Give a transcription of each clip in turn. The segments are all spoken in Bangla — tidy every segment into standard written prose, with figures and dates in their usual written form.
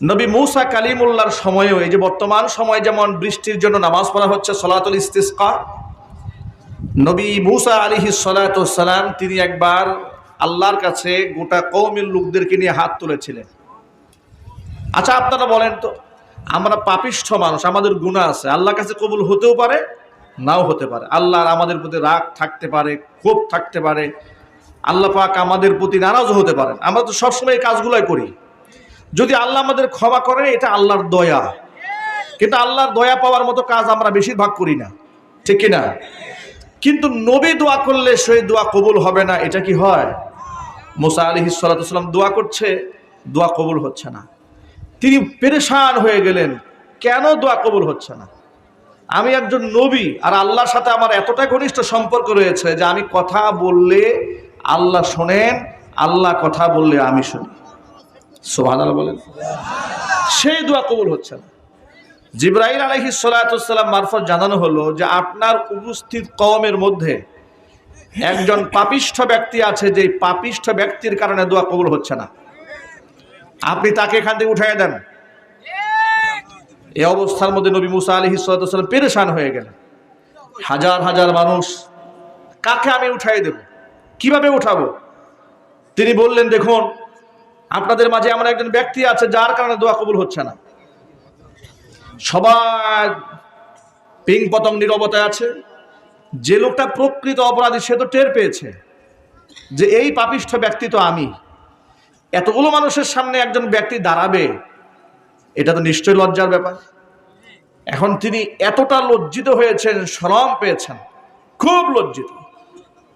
নবী মূসা কালিমুল্লাহর সময়েও এই যে বর্তমান সময় যেমন বৃষ্টির জন্য নামাজ পড়া হচ্ছে সলাতুল ইস্তিসকা, নবী মূসা আলাইহিস সালাতু ওয়াস সালাম তিনি একবার আল্লাহর কাছে গোটা কওমের লোকদেরকে নিয়ে হাত তুলেছিলেন। আচ্ছা আপনারা বলেন তো, আমরা পাপিষ্ঠ মানুষ, আমাদের গুনাহ আছে, আল্লাহর কাছে কবুল হতেও পারে নাও হতে পারে। আল্লাহর আমাদের প্রতি রাগ থাকতে পারে, ক্ষোভ থাকতে পারে, আল্লাহ পাক আমাদের প্রতি নারাজও হতে পারেন। আমরা তো সবসময় এই কাজগুলোই করি। যদি আল্লাহ আমাদের ক্ষমা করেন এটা আল্লাহর দয়া, কিন্তু আল্লাহর দয়া পাওয়ার মতো কাজ আমরা বেশিরভাগ করি না, ঠিক কিনা? কিন্তু নবী দোয়া করলে সেই দোয়া কবুল হবে না, এটা কি হয়? মুসা আলাইহিস সালাতু ওয়াস সালাম দোয়া করছে, দোয়া কবুল হচ্ছে না। তিনি পেরেশান হয়ে গেলেন, কেন দোয়া কবুল হচ্ছে না? আমি একজন নবী আর আল্লাহর সাথে আমার এতটা ঘনিষ্ঠ সম্পর্ক রয়েছে যে আমি কথা বললে আল্লাহ শোনেন, আল্লাহ কথা বললে আমি শুনি। সুবহানাল্লাহ বলেন। সেই দোয়া কবুল হচ্ছে না। জিবরাইল আলাইহিস সালাতু ওয়াস সালাম মারফত জানানো হলো যে আপনার উপস্থিত কওমের মধ্যে একজন পাপিষ্ঠ ব্যক্তি আছে, যে পাপিষ্ঠ ব্যক্তির কারণে দোয়া কবুল হচ্ছে না, আপনি তাকে এখান থেকে উঠাইয়া দেন। এই অবস্থার মধ্যে নবী মূসা আলাইহিস সালাতু ওয়াস সালাম পেরেশান হয়ে গেলেন। হাজার হাজার মানুষ, কাকে আমি উঠাই দেব, কিভাবে উঠাবো? তিনি বললেন, দেখুন আপনাদের মাঝে এমন একজন ব্যক্তি আছে যার কারণে দোয়া কবুল হচ্ছে না। সবাই পিং পতং নীরবতায় আছে। যে লোকটা প্রকৃত অপরাধী সে তো টের পেয়েছে যে এই পাপিষ্ঠ ব্যক্তি তো আমি। এতগুলো মানুষের সামনে একজন ব্যক্তি দাঁড়াবে, এটা তো নিশ্চয়ই লজ্জার ব্যাপার। এখন তিনি এতটা লজ্জিত হয়েছেন, শরম পেয়েছেন, খুব লজ্জিত।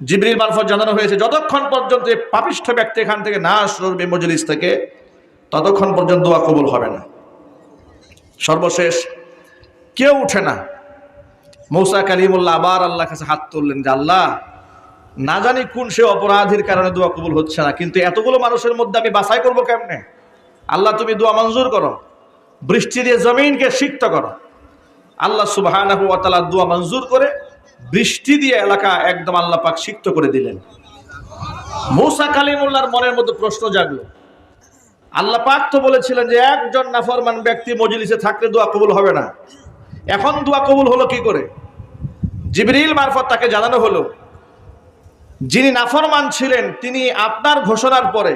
জিবরিল মারফত জানানো হয়েছে যতক্ষণ পর্যন্ত এই পাপিষ্ঠ ব্যক্তি এখান থেকে না সরবে মজলিস থেকে, ততক্ষণ পর্যন্ত দোয়া কবুল হবে না। সর্বশেষ কেউ উঠে না। মূসা কালিমুল্লাহ আবার আল্লাহর কাছে হাত তুললেন যে আল্লাহ, না জানি কোন সে অপরাধীর কারণে দোয়া কবুল হচ্ছে না, কিন্তু এতগুলো মানুষের মধ্যে আমি বাছাই করবো কেমনে? আল্লাহ তুমি দোয়া মঞ্জুর করো, বৃষ্টি দিয়ে জমিনকে সিক্ত করো। আল্লাহ সুবহানাহু ওয়া তাআলা দোয়া মঞ্জুর করে বৃষ্টি দিয়ে এলাকা একদম আল্লাহ পাক সিক্ত করে দিলেন। মূসা কালিমুল্লাহর মনের মধ্যে প্রশ্ন জাগলো, আল্লাহ পাক তো বলেছিলেন যে একজন নাফরমান ব্যক্তি মজলিসে থাকলে দোয়া কবুল হবে না, এখন দোয়া কবুল হলো কি করে? জিবরিল মারফত তাকে জানানো হলো, যিনি নাফরমান ছিলেন তিনি আপনার ঘোষণার পরে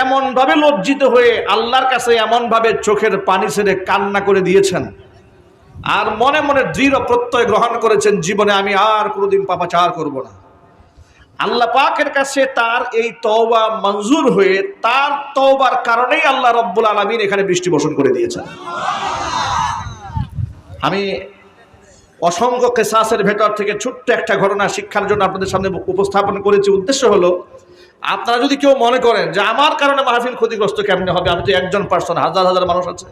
এমন ভাবে লজ্জিত হয়ে আল্লাহর কাছে এমন ভাবে চোখের পানি ছেড়ে কান্না করে দিয়েছেন আর মনে মনে দৃঢ় প্রত্যয় গ্রহণ করেছেন, জীবনে আমি আর কোনোদিন পাপাচার করব না। আল্লাহ পাকের কাছে তার এই তওবা মঞ্জুর হয়ে তার তওবার কারণেই আল্লাহ রব্বুল আলামিন এখানে বৃষ্টি বর্ষণ করে দিয়েছেন। আমি অসংখ্য কিসাসের ভেতর থেকে ছোট্ট একটা ঘটনা শিক্ষার জন্য আপনাদের সামনে উপস্থাপন করেছি। উদ্দেশ্য হলো, আপনারা যদি কেউ মনে করেন যে আমার কারণে মাহফিল ক্ষতিগ্রস্ত কেমনে হবে, আমি তো একজন পার্সন, হাজার হাজার মানুষ আছে।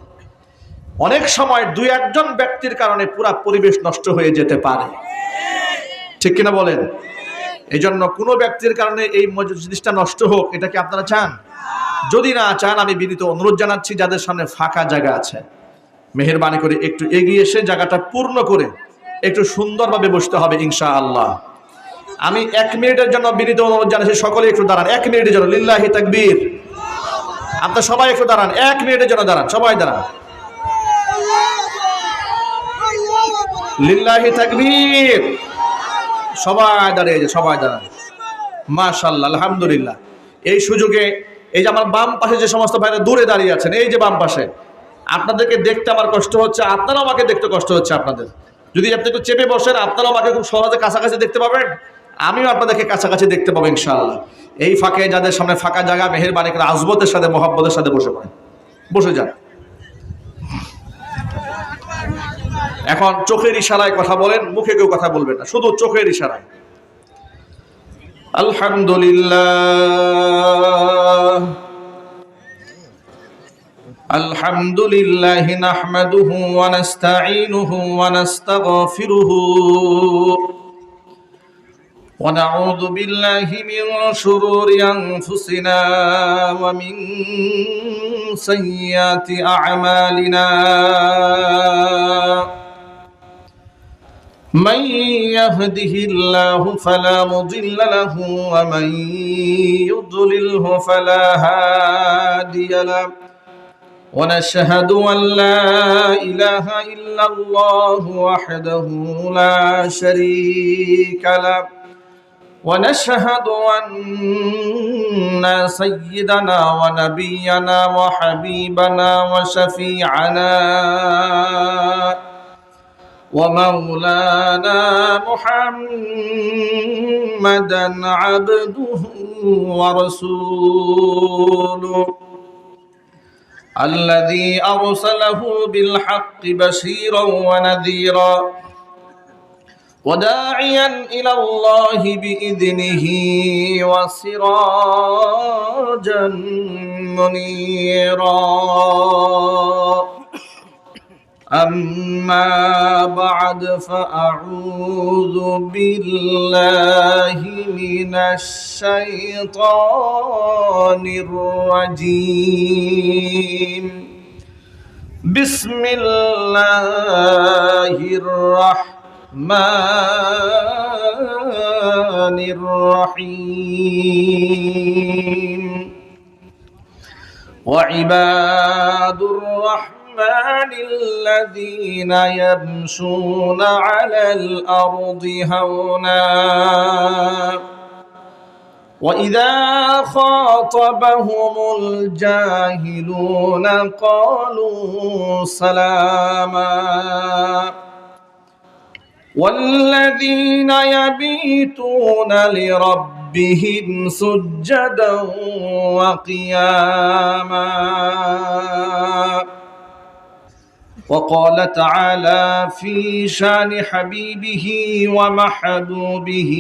অনেক সময় দুই একজন ব্যক্তির কারণে পুরা পরিবেশ নষ্ট হয়ে যেতে পারে, ঠিক কিনা বলেন? এই জন্য কোনো ব্যক্তির কারণে এই জিনিসটা নষ্ট হোক, এটা কি আপনারা চান? যদি না চান, আমি বিনীত অনুরোধ জানাচ্ছি যাদের সামনে ফাঁকা জায়গা আছে, মেহেরবানি করে একটু এগিয়ে এসে জায়গাটা পূর্ণ করে একটু সুন্দরভাবে বসতে হবে ইনশাআল্লাহ। আমি 1 মিনিটের জন্য বিনীত অনুরোধ জানাচ্ছি, সকলে একটু দাঁড়ান 1 মিনিটের জন্য। লিল্লাহি তাকবীর। আপনারা সবাই একটু দাঁড়ান, 1 মিনিটের জন্য দাঁড়ান, সবাই দাঁড়ান। লিল্লাহি তাকবীর। সবাই দাঁড়িয়ে যায়, সবাই দাঁড়ান। মাশাআল্লাহ, আলহামদুলিল্লাহ। এই সুযোগে এই যে আমার বাম পাশে যে সমস্ত ভাইরা দূরে দাঁড়িয়ে আছেন, এই যে বাম পাশে, আপনাদেরকে দেখতে আমার কষ্ট হচ্ছে, আপনারাও আমাকে দেখতে কষ্ট হচ্ছে। আপনাদের যদি আপনি একটু চেপে বসেন, আপনারাও আমাকে খুব সহজে কাছাকাছি দেখতে পাবেন, আমিও আপনাদেরকে কাছাকাছি দেখতে পাবো ইনশাআল্লাহ। এই ফাঁকে যাদের সামনে ফাঁকা জায়গা, মেহেরবানি করে আজমতের সাথে মহব্বতের সাথে বসে পড়েন, বসে যান। এখন চোখের ইশারায় কথা বলেন, মুখে কেউ কথা বলবেন না, শুধু চোখের ইশারায়। আলহামদুলিল্লাহ আলহামদুলিল্লাহ নাহমাদুহু ওয়া নাস্তাঈনুহু ওয়া নাস্তাগফিরুহু ওয়া নাউযু বিল্লাহি মিন শুরুরি আনফুসিনা ওয়া মিন সাইয়্যাতি আ'মালিনা। من يهده الله فلا مضل له ومن يضلله فلا هادي له ونشهد أن لا إله إلا الله وحده لا شريك له ونشهد أن سيدنا ونبينا وحبيبنا وشفيعنا ومولانا محمدا عبده ورسوله الذي أرسله بالحق بشيرا ونذيرا وداعيا إلى الله بإذنه وسراجا منيرا أما بعد فأعوذ بالله من الشيطان الرجيم بسم الله الرحمن الرحيم وعباد الرحمن الذين يمشون على الأرض هونا وإذا خاطبهم الجاهلون قالوا سلاما والذين يبيتون لربهم سجدا وقياما وقال تعالى في شان حبيبه ومحبوبه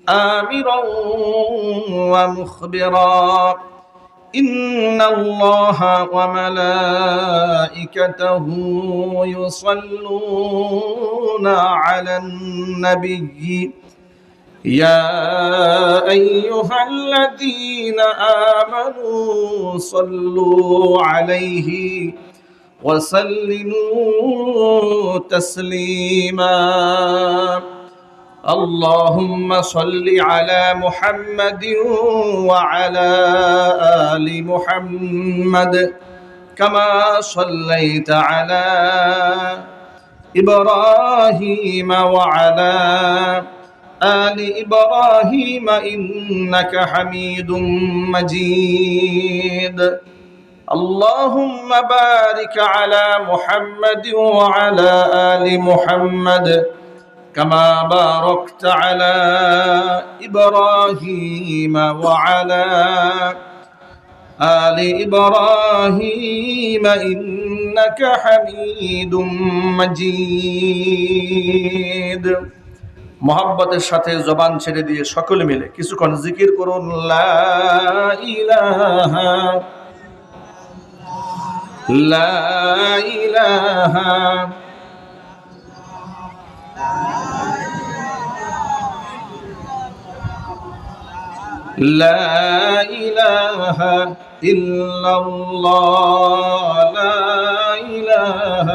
آمرا ومخبرا إن الله وملائكته يصلون على النبي يا أيها الذين آمنوا صلوا عليه وسلموا تسليما اللهم صل على محمد وعلى آل محمد كما صليت على إبراهيم وعلى آل إبراهيم إنك حميد مجيد اللهم بارك على محمد وعلى آل محمد كما باركت على إبراهيم وعلى آل إبراهيم إنك حميد مجيد محبতের সাথে জবান ছেড়ে দিয়ে সকলে মিলে কিছুক্ষণ জিকির করুন লা ইলাহা لا إله لا إله إلا الله لا إله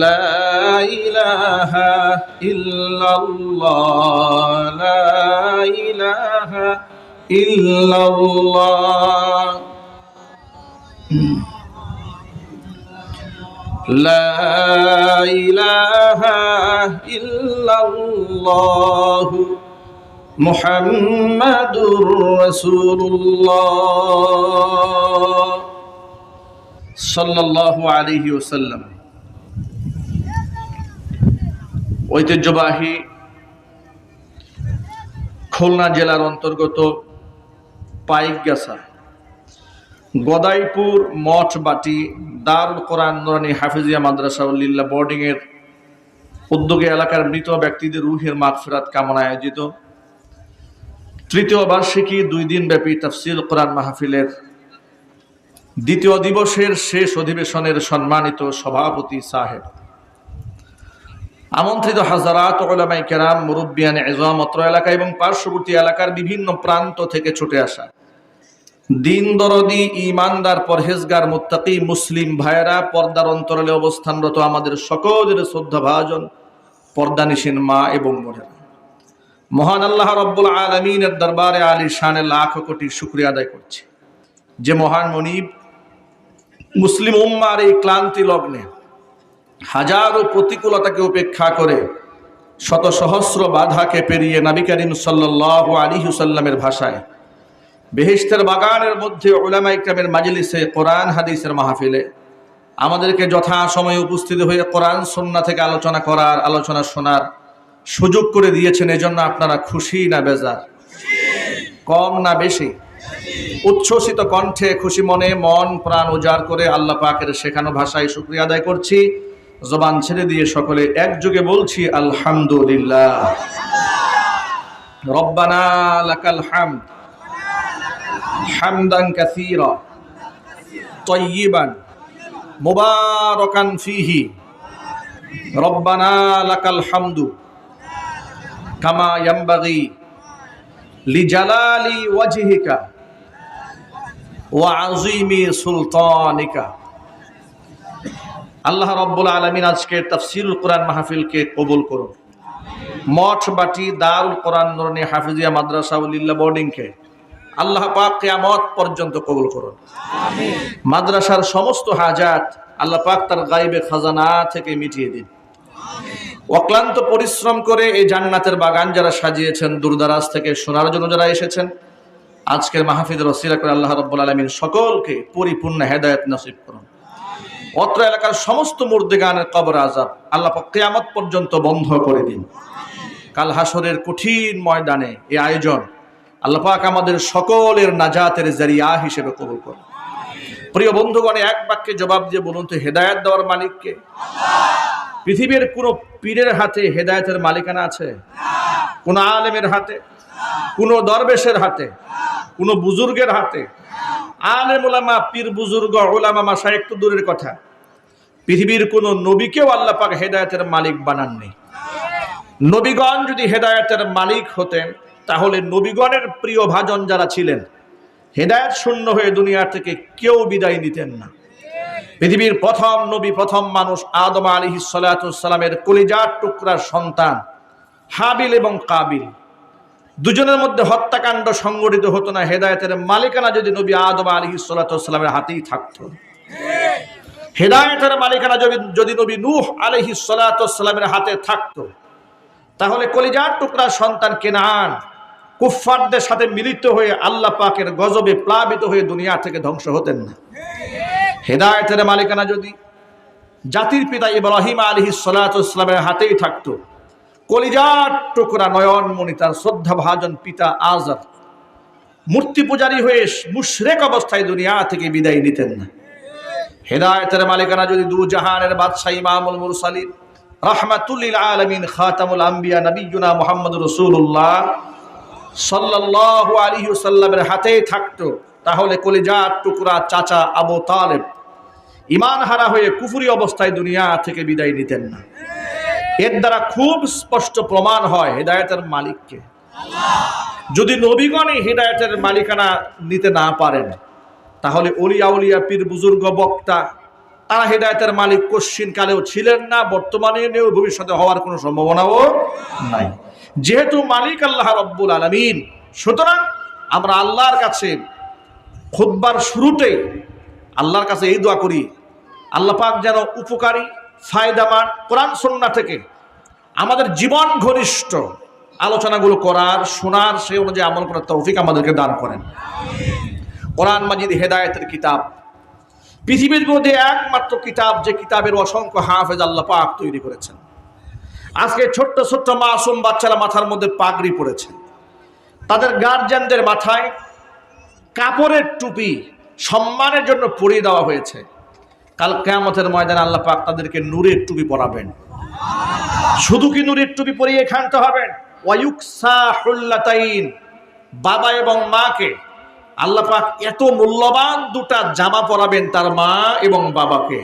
لا إله إلا الله لا إله إلا الله لا إله إلا الله محمد رسول الله صلى الله عليه وسلم ঐতিহ্যবাহী খুলনা জেলার অন্তর্গত পাইকগাছা গদাইপুর মঠবাটি দারুল কোরআন নুরানী হাফিজিয়া মাদ্রাসা উল্লিল্লাহ বোর্ডিং এর উদ্যোগে এলাকার মৃত ব্যক্তিদের রুহের মাগফিরাত কামনায় আয়োজিত তৃতীয় বার্ষিকী 2 দিন ব্যাপী তাফসীর কোরআন মাহফিলের দ্বিতীয় দিবসের শেষ অধিবেশনের সম্মানিত সভাপতি সাহেব, আমন্ত্রিত হাজারাত উলামায়ে কেরাম, মুরব্বিয়ানে ইজম, অত্র এলাকা এবং পার্শ্ববর্তী এলাকার বিভিন্ন প্রান্ত থেকে ছুটে আসা দিন দরদি, ইমানদার, পরহেজগার, মুত্তাকি মুসলিম ভাইয়েরা, পর্দার অন্তরালে অবস্থানরত আমাদের সকলের শ্রদ্ধাভাজন পর্দানিশীন মা এবং বোনেরা, মহান আল্লাহ রব্বুল আলামিনের দরবারে আলিশানে লাখ কোটি শুকরিয়া আদায় করছি যে মহান মনিব মুসলিম উম্মার এই ক্লান্তি লগ্নে হাজারো প্রতিকূলতাকে উপেক্ষা করে শত সহস্র বাধাকে পেরিয়ে নবী করিম সাল্লাল্লাহু আলাইহি ওয়াসাল্লামের ভাষায় বেহেশতের বাগানের মধ্যে উলামায়ে ইকরামের মাজলিসে কোরআন হাদিসের মাহফিলে আমাদেরকে যথা সময়ে উপস্থিত হয়ে কোরআন সুন্নাহ থেকে আলোচনা করার, আলোচনা শোনার সুযোগ করে দিয়েছেন। এজন্য আপনারা খুশি না বেজার? কম না বেশি? উচ্ছ্বসিত কণ্ঠে খুশি মনে মন প্রাণ উজাড় করে আল্লাহ পাকের শেখানো ভাষায় শুকরিয়া আদায় করছি। জবান ছেড়ে দিয়ে সকলে একযোগে বলছি আলহামদুলিল্লাহ। রব্বানা লাকাল হামদ হামদান কাসীরা তাইয়িবান মুবারাকান ফীহি। রব্বানা লাকাল হামদু কামা ইয়ানবাগি লিজালালি ওয়াজহিকা ওয়া আযীমি সুলতানিকা। আল্লাহ রাব্বুল আলামিন আজকের তাফসীরুল কোরআন মাহফিলকে কবুল করুন। মঠ বাটি দারুল কোরআন নুরানী হাফিজিয়া মাদ্রাসা ওলিল্লাহ বোর্ডিংকে আল্লাহ পাক কিয়ামত পর্যন্ত কবুল করুন। আমিন। মাদ্রাসার সমস্ত হাজাত আল্লাহ পাক তার গায়বে খাজানা থেকে মিটিয়ে দিন। অক্লান্ত পরিশ্রম করে এই জান্নাতের বাগান যারা সাজিয়েছেন, দূরদারাজ থেকে শোনার জন্য যারা এসেছেন, আজকের মাহফিলের ওসিলা করে আল্লাহ রাব্বুল আলামিন সকলকে পরিপূর্ণ হেদায়েত নসিব করুন। অত্র এলাকার সমস্ত মুর্দেগানের কবর আযাব আল্লাহ পাক কিয়ামত পর্যন্ত বন্ধ করে দিন। কাল হাসরের কঠিন ময়দানে এই আয়োজন আল্লাহ পাক আমাদের সকলের নাজাতের জারিয়া হিসেবে কবুল করুন। প্রিয় বন্ধুগণ, এক বাক্যে জবাব দিয়ে বলুন তো হেদায়েত দেওয়ার মালিক কে? পৃথিবীর কোন পীরের হাতে হেদায়েতের মালিকানা আছে? কোন আলেমের হাতে? কোন দরবেশের হাতে? কোন বুজুর্গের হাতে? আলেম উলামা, পীর বুজুর্গ, উলামা মাশায়েখ তো দূরের কথা, পৃথিবীর কোন নবীকেও আল্লাহ পাক হেদায়েতের মালিক বানাননি। নবীগণ যদি হেদায়েতের মালিক হতেন তাহলে নবীগণের প্রিয় ভাজন যারা ছিলেন হেদায়েত শূন্য হয়ে দুনিয়া থেকে কেউ বিদায় নিতেন না। পৃথিবীর প্রথম নবী, প্রথম মানুষ আদম আলাইহিস সালাতু ওয়াস সালামের কলিজার টুকরার সন্তান হাবিল এবং কাবিল, দুজনের মধ্যে হত্যাকাণ্ড সংঘটিত হতো না হেদায়েতের মালিকানা যদি নবী আদম আলাইহিস সালাতু ওয়াস সালামের হাতেই থাকতো। হেদায়েতের মালিকানা যদি নবী নূহ আলাইহিস সালাতু ওয়াস সালামের হাতে থাকতো তাহলে কলিজার টুকরার সন্তান কেনান কুফফারদের সাথে মিলিত হয়ে আল্লাহ পাকের গজবে প্লাবিত হয়ে দুনিয়া থেকে ধ্বংস হতেন না। হেদায়েতের মালিকানা যদি জাতির পিতা ইব্রাহিম আলাইহিস সালাতু ওয়াস সালামের হাতেই থাকতো, কলিজার টুকরা নয়নমণি তার শ্রদ্ধাভাজন পিতা আজর মূর্তি পূজারী হয়ে মুশরিক অবস্থায় দুনিয়া থেকে বিদায় নিতেন না। হেদায়েতের মালিকানা যদি দু জাহানের বাদশা ইমামুল মুরসালিন রাহমাতুল লিল আলামিন খাতামুল আম্বিয়া নবিয়ুনা মুহাম্মদুর রাসূলুল্লাহ সাল্লাল্লাহু আলাইহি ওয়াসাল্লামের হাতেই থাকতো তাহলে কলিজার টুকরা চাচা আবু তালেব ঈমান হারা হয়ে কুফরি অবস্থায় দুনিয়া থেকে বিদায় নিতেন না। এর দ্বারা খুব স্পষ্ট প্রমাণ হয় হেদায়েতের মালিককে। যদি নবীগণই হেদায়েতের মালিকানা নিতে না পারেন তাহলে ওলিয়া উলিয়া পীর বুজুর্গ বক্তা তারা হেদায়েতের মালিক কোশ্চিন কালেও ছিলেন না, বর্তমানে নেও, ভবিষ্যতে হওয়ার কোনো সম্ভাবনাও নাই। যেহেতু মালিক আল্লাহ রাব্বুল আলামিন, সুতরাং আমরা আল্লাহর কাছে খুতবার শুরুতেই আল্লাহর কাছে এই দোয়া করি, আল্লাহ পাক যেন উপকারী ফায়দামান কোরআন সুন্নাহ থেকে আমাদের জীবন ঘনিষ্ঠ আলোচনাগুলো করার, শোনার, সেই অনুযায়ী আমল করার তৌফিক আমাদেরকে দান করেন। কোরআন মাজিদ হেদায়েতের কিতাব, পৃথিবীর মধ্যে একমাত্র কিতাব যে কিতাবের অসংখ্য হাফেজ আল্লাহ পাক তৈরি করেছেন। আজকে ছোট্ট ছোট্ট মাসুম বাচ্চারা মাথার মধ্যে পাগড়ি পড়েছে, তাদের গার্জিয়ানদের মাথায় কাপড়ের টুপি সম্মানের জন্য পরিয়ে দেওয়া হয়েছে। কাল কিয়ামতের ময়দানে আল্লাহ পাক তাদেরকে নূরের টুপি পরাবেন। শুধু কি নূরের টুপি পরিয়ে খানতে হবেন? ওয়ায়ুকসা হুল্লাতাইন, বাবা এবং মাকে আল্লাহ পাক এত মূল্যবান দুটা জামা পরাবেন তার মা এবং বাবাকে।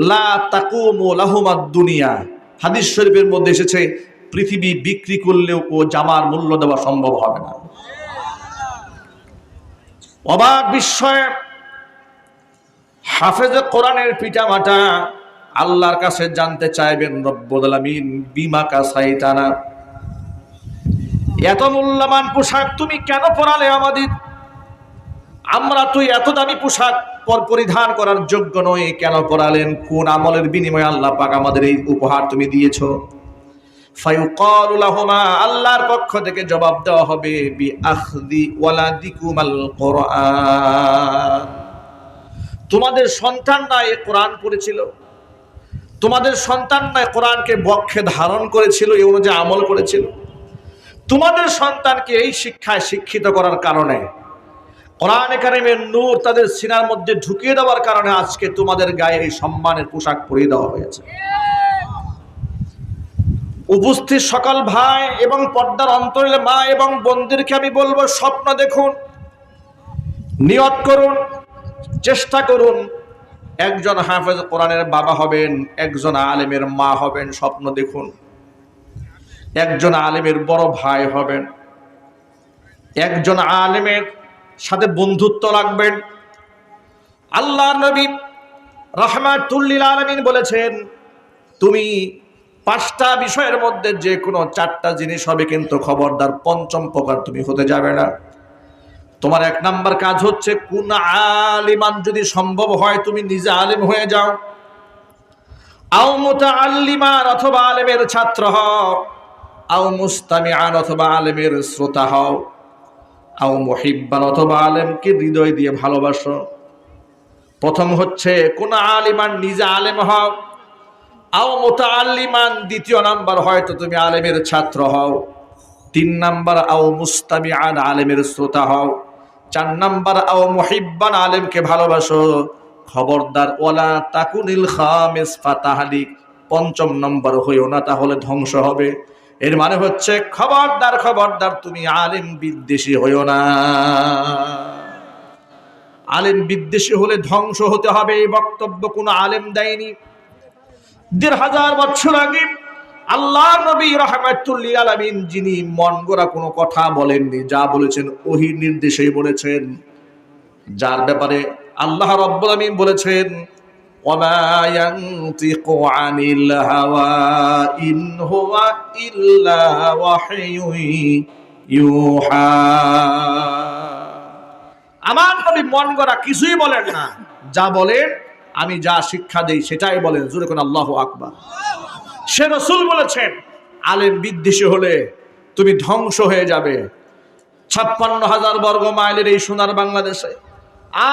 লা তাকুমু লাহুমাদ দুনিয়া, হাদিস শরীফের মধ্যে এসেছে পৃথিবী বিক্রি করলেও ও জামার মূল্য দেওয়া সম্ভব হবে না। অবাক বিস্ময়ে হাফেজে কোরআনের পিতামাতা আল্লাহর কাছে জানতে চাইবেন, রব্বুল আলামিন বিমা কাসাইতানা, এত মূল্যবান পোশাক তুমি কেন পরালে আমাদের? আমরা তো এত দামি পোশাক পরিধান করার যোগ্য নই, কেন পরালেন? কোন আমলের বিনিময়ে আল্লাহ পাক আমাদের এই উপহার তুমি দিয়েছো? ফায়ুকালু লাহুমা, আল্লাহর পক্ষ থেকে জবাব দেওয়া হবে, বিআখযি ওয়ালাদিকুমাল কুরআন, তোমাদের সন্তানরা এই কোরআন পড়েছিল, তোমাদের সন্তানরা কোরআনকে বক্ষে ধারণ করেছিল, এই অনুযায়ী আমল করেছিল। তোমাদের সন্তানকে এই শিক্ষায় শিক্ষিত করার কারণে, কোরআনে কারিমের নূর তাদের সিনার মধ্যে ঢুকিয়ে দেওয়ার কারণে আজকে তোমাদের গায়ে এই সম্মানের পোশাক পরিয়ে দেওয়া হয়েছে। উপস্থিত সকল ভাই এবং পর্দার অন্তরে মা এবং বোনদেরকে আমি বলবো, স্বপ্ন দেখুন, নিয়ত করুন, চেষ্টা করুন, একজন হাফেজ কোরআনের বাবা হবেন, একজন আলেমের মা হবেন। স্বপ্ন দেখুন, একজন আলেমের বড় ভাই হবেন, একজন আলেমের সাথে বন্ধুত্ব রাখবেন। আল্লাহর নবী রাহমাতুল লিল আলামিন বলেছেন, তুমি 5টা বিষয়ের মধ্যে যে কোনো 4টা জিনিস হবে, কিন্তু খবরদার 5ম প্রকার তুমি হতে যাবে না। তোমার 1 নাম্বার কাজ হচ্ছে কুন আলিমান, যদি সম্ভব হয় তুমি নিজে আলেম হয়ে যাও, আও মুতাআল্লিমান, অথবা আলেমের ছাত্র হও, আও মুস্তামিআন, অথবা আলেমের শ্রোতা হও, আও মুহিব্বান, অথবা আলেমকে হৃদয় দিয়ে ভালোবাসো। প্রথম হচ্ছে কোন আলিমান, নিজে আলেম হও, আও মুতাআল্লিমান, দ্বিতীয় নাম্বার হয়তো তুমি আলেমের ছাত্র হও, 3 নাম্বার আও মুস্তামিআন, আলেমের শ্রোতা হও, 4 নাম্বার আও মুহিব্বান, আলেমকে ভালোবাসো। খবরদার ওয়ালা তাকুনিল খামিস ফাতাহলিক, 5ম নাম্বার হইও না, তাহলে ধ্বংস হবে। এর মানে হচ্ছে খবরদার, খবরদার তুমি আলেম বিদ্বেষী হইও না। আলেম বিদ্বেষী হলে ধ্বংস হতে হবে, এই বক্তব্য কোন আলেম দেয়নি। 1500 বছর আগে আল্লাহ নবী রাহমাতুল লিল আলামিন, যিনি মন গড়া কোনো কথা বলেননি, যা বলেছেন ওহী নির্দেশেই বলেছেন, যার ব্যাপারে আল্লাহ রাব্বুল আলামিন বলেছেন, ওয়ামা ইয়ানতিকু আনিল হাওয়া ইন হুয়া ইল্লা ওয়াহয়ুন ইউহা। আমার নবী মন গড়া কিছুই বলেন না, যা বলেন আমি যা শিক্ষা দেই সেটাই বলেন। জোরে কোন আল্লাহু আকবার। সে রাসূল বলেছেন, আলেম বিদ্বেষী হলে তুমি ধ্বংস হয়ে যাবে। 56,000 বর্গ মাইলের এই সোনার বাংলাদেশে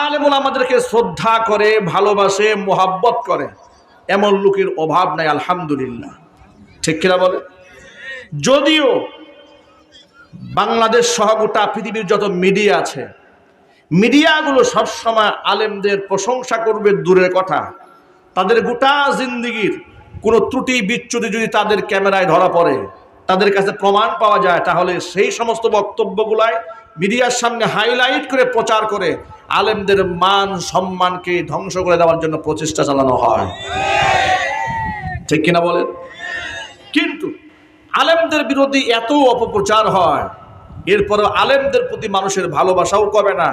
আলেমুল আমাদেরকে শ্রদ্ধা করে, ভালোবাসে, মোহাব্বত করে, এমন লোকের অভাব নাই, আলহামদুলিল্লাহ। ঠিক কিনা বলে? যদিও বাংলাদেশ সহ গোটা পৃথিবীর যত মিডিয়া আছে, মিডিয়াগুলো সবসময় আলেমদের প্রশংসা করবে দূরের কথা, তাদের গোটা জিন্দেগির কোনো ত্রুটি বিচ্যুতি যদি তাদের ক্যামেরায় ধরা পড়ে, তাদের কাছে প্রমাণ পাওয়া যায়, তাহলে সেই সমস্ত বক্তব্যগুলাই মিডিয়ার সামনে হাইলাইট করে প্রচার করে আলেমদের মান সম্মানকে ধ্বংস করে দেওয়ার জন্য প্রচেষ্টা চালানো হয়। ঠিক কিনা বলেন? কিন্তু আলেমদের বিরোধী এত অপপ্রচার হয়, এরপর আলেমদের প্রতি মানুষের ভালোবাসাও কমে না,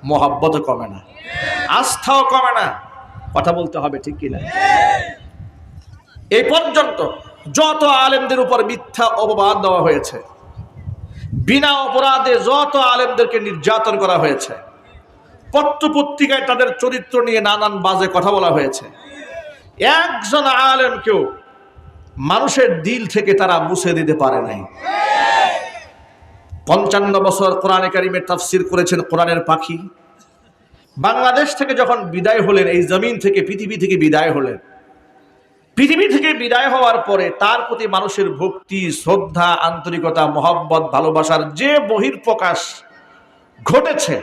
মহব্বতও কমে না, আস্থাও কমে না। কথা বলতে হবে, ঠিক কিনা? এই পর্যন্ত যত আলেমদের উপর মিথ্যা অপবাদ দেওয়া হয়েছে, বিনা অপরাধে যত আলেমদেরকে নির্যাতন করা হয়েছে, পত্রপত্রিকায় তাদের চরিত্র নিয়ে নানান বাজে কথা বলা হয়েছে, একজন আলেমকেও মানুষের দিল থেকে তারা মুছে দিতে পারে নাই। 55 বছর কোরআনে কারিমের তাফসীর করেছেন কোরআনের পাখি। বাংলাদেশ থেকে যখন বিদায় হলেন, এই জমিন থেকে, পৃথিবী থেকে বিদায় হলেন, পৃথিবী থেকে বিদায় হওয়ার পরে তার প্রতি মানুষের ভক্তি, শ্রদ্ধা, আন্তরিকতা, মহব্বত, ভালোবাসার যে বহিঃপ্রকাশ ঘটেছে,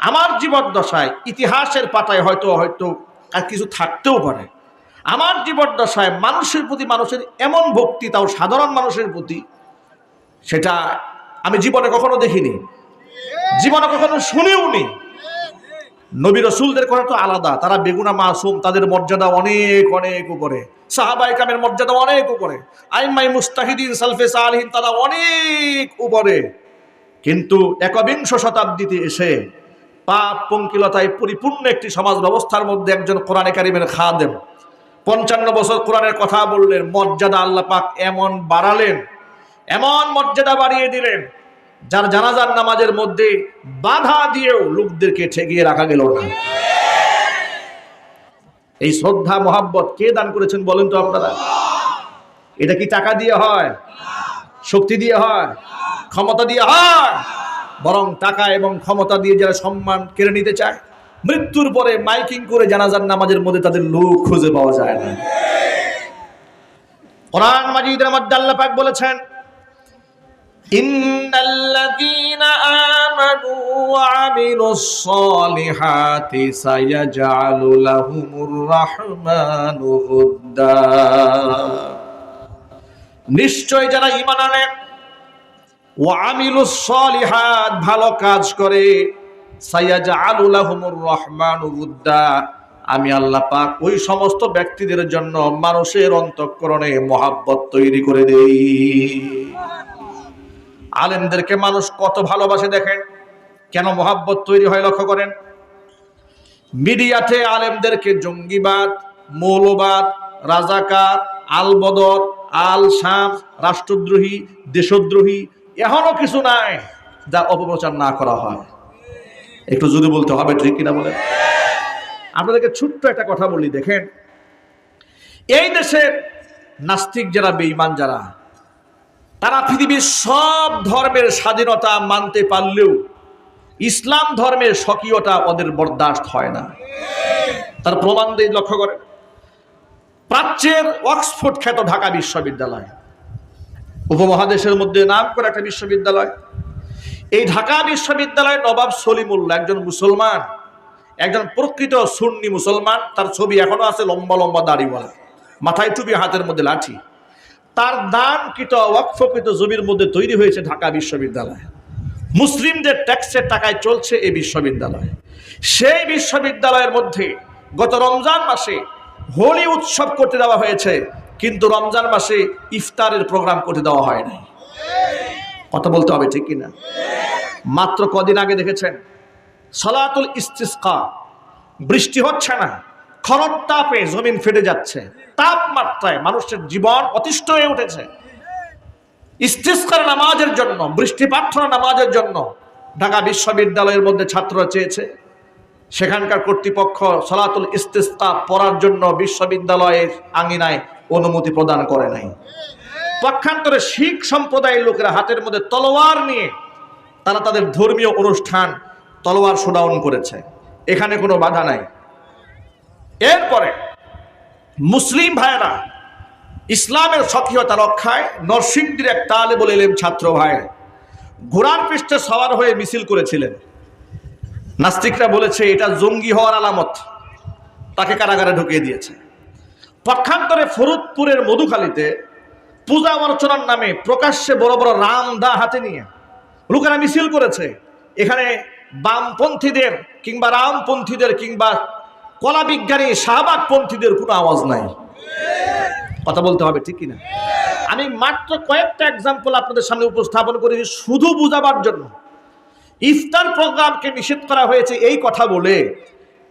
আমার জীবদ্দশায় ইতিহাসের পাতায় হয়তো আর কিছু থাকতেও পারে। আমার জীবদ্দশায় মানুষের প্রতি মানুষের এমন ভক্তি, তাও সাধারণ মানুষের প্রতি, সেটা আমি জীবনে কখনো দেখিনি, জীবনে কখনো শুনেও নি। নবী রাসূলদের কথা তো আলাদা, তারা বেগুনা মাসুম, তাদের মর্যাদা অনেক অনেক উপরে, সাহাবায়ে কেরামের মর্যাদা অনেক উপরে, আইম্মায়ে মুজতাহিদিন, সালফে সালেহিন তারা অনেক উপরে। কিন্তু 21 শতাব্দীতে এসে পাপ পঙ্কিলতায় পরিপূর্ণ একটি সমাজ ব্যবস্থার মধ্যে একজন কোরআনে কারিমের খাদেম 55 বছর কোরআনের কথা বললেন, মর্যাদা আল্লাহ পাক এমন বাড়ালেন, এমন মর্যাদা বাড়িয়ে দিলেন যার জানাজার নামাজের মধ্যে বাধা দিয়েও লোকদেরকে ঠেকিয়ে রাখা গেল না। এই শ্রদ্ধা মোহাব্বত কে দান করেছেন বলেন তো আপনারা? এটা কি টাকা দিয়ে হয়, শক্তি দিয়ে হয়, ক্ষমতা দিয়ে হয়? বরং টাকা এবং ক্ষমতা দিয়ে যারা সম্মান কেড়ে নিতে চায়, মৃত্যুর পরে মাইকিং করে জানাজার নামাজের মধ্যে তাদের লোক খুঁজে পাওয়া যায় না। কোরআন মাজিদের মধ্যে আল্লাহ পাক বলেছেন, ইন্নাল্লাযীনা আমানু ওয়া আমিলুস সলিহাতি সায়াজআলু লাহুমুর রাহমানু উদ্দা। নিশ্চয় যারা ঈমান আনে, ওয়া আমিলুস সলিহাত, ভালো কাজ করে, সায়াজআলু লাহুমুর রাহমানু উদ্দা, আমি আল্লাহ পাক ওই সমস্ত ব্যক্তিদের জন্য মানুষের অন্তঃকরণে মহাব্বত তৈরি করে দেই। আলেমদেরকে মানুষ কত ভালোবাসে দেখেন, কেন মহাব্বত তৈরি হয় লক্ষ্য করেন। মিডিয়াতে আলেমদেরকে জঙ্গিবাদ, মৌলবাদ, রাজাকার, আল বদর, আল শাম, রাষ্ট্রদ্রোহী, দেশদ্রোহী, এখনো কিছু নাই যা অপপ্রচার না করা হয়। একটু যদি বলতে হবে ঠিক কিনা বলেন। আপনাদেরকে ছোট্ট একটা কথা বলি, দেখেন এই দেশের নাস্তিক যারা, বেঈমান যারা, তারা পৃথিবীর সব ধর্মের স্বাধীনতা মানতে পারলেও ইসলাম ধর্মের স্বকীয়তা ওদের বরদাস্ত হয় না। তার প্রমাণ দিয়ে লক্ষ্য করেন, প্রাচ্যের অক্সফোর্ড খ্যাত ঢাকা বিশ্ববিদ্যালয়, উপমহাদেশের মধ্যে নাম করে একটা বিশ্ববিদ্যালয়। এই ঢাকা বিশ্ববিদ্যালয় নবাব সলিমুল্লাহ একজন মুসলমান, একজন প্রকৃত সুন্নি মুসলমান। তার ছবি এখনো আছে, লম্বা লম্বা দাড়িওয়ালা, মাথায় টুপি, হাতের মধ্যে লাঠি। তার দানকৃত ওয়াকফকৃত জমির মধ্যে তৈরি হয়েছে ঢাকা বিশ্ববিদ্যালয়। মুসলিমদের ট্যাক্সের টাকায় চলছে এই বিশ্ববিদ্যালয়। সেই বিশ্ববিদ্যালয়ের মধ্যে গত রমজান মাসে হোলি উৎসব করতে দেওয়া হয়েছে, কিন্তু রমজান মাসে ইফতারের প্রোগ্রাম করতে দেওয়া হয় নাই। কথা বলতে হবে ঠিক কিনা? মাত্র কদিন আগে দেখেছেন সালাতুল ইস্তিসকা, বৃষ্টি হচ্ছে না, খরর তাপে জমিন ফেটে যাচ্ছে, তাপমাত্রায় মানুষের জীবন অতিষ্ঠ হয়ে উঠেছে। ইস্তিসকার নামাজের জন্য, বৃষ্টি প্রার্থনা নামাজের জন্য ঢাকা বিশ্ববিদ্যালয়ের মধ্যে ছাত্ররা চেয়েছে, সেখানকার কর্তৃপক্ষ সালাতুল ইস্তিসকা পড়ার জন্য বিশ্ববিদ্যালয়ের আঙিনায় অনুমতি প্রদান করে নাই। পক্ষান্তরে শিখ সম্প্রদায়ের লোকেরা হাতের মধ্যে তলোয়ার নিয়ে তারা তাদের ধর্মীয় অনুষ্ঠান তলোয়ার শোডাউন করেছে, এখানে কোনো বাধা নাই। এরপরে মুসলিম ভাইরা ইসলামের স্বকীয়তা রক্ষায় নরসিংদীর এক তালেবুল ইলম ছাত্র ভাই ঘোড়ার পৃষ্ঠে সওয়ার হয়ে মিছিল করেছিলেন। নাস্তিকরা বলেছে এটা জঙ্গি হওয়ার আলামত, তাকে কারাগারে ঢুকিয়ে দিয়েছে। পক্ষান্তরে ফরিদপুরের মধুখালীতে পূজা অর্চনার নামে প্রকাশ্যে বড় বড় রাম দা হাতে নিয়ে লোকেরা মিছিল করেছে। এখানে বামপন্থীদের কিংবা রামপন্থীদের কিংবা কলা বিজ্ঞানী শাহবাগপন্থীদের কোনো আওয়াজ নাই। কথা বলতে হবে ঠিক কিনা? আমি মাত্র কয়েকটা এক্সাম্পল আপনাদের সামনে উপস্থাপন করেছি শুধু বুঝাবার জন্য। ইফতার প্রোগ্রামকে নিষেধ করা হয়েছে এই কথা বলে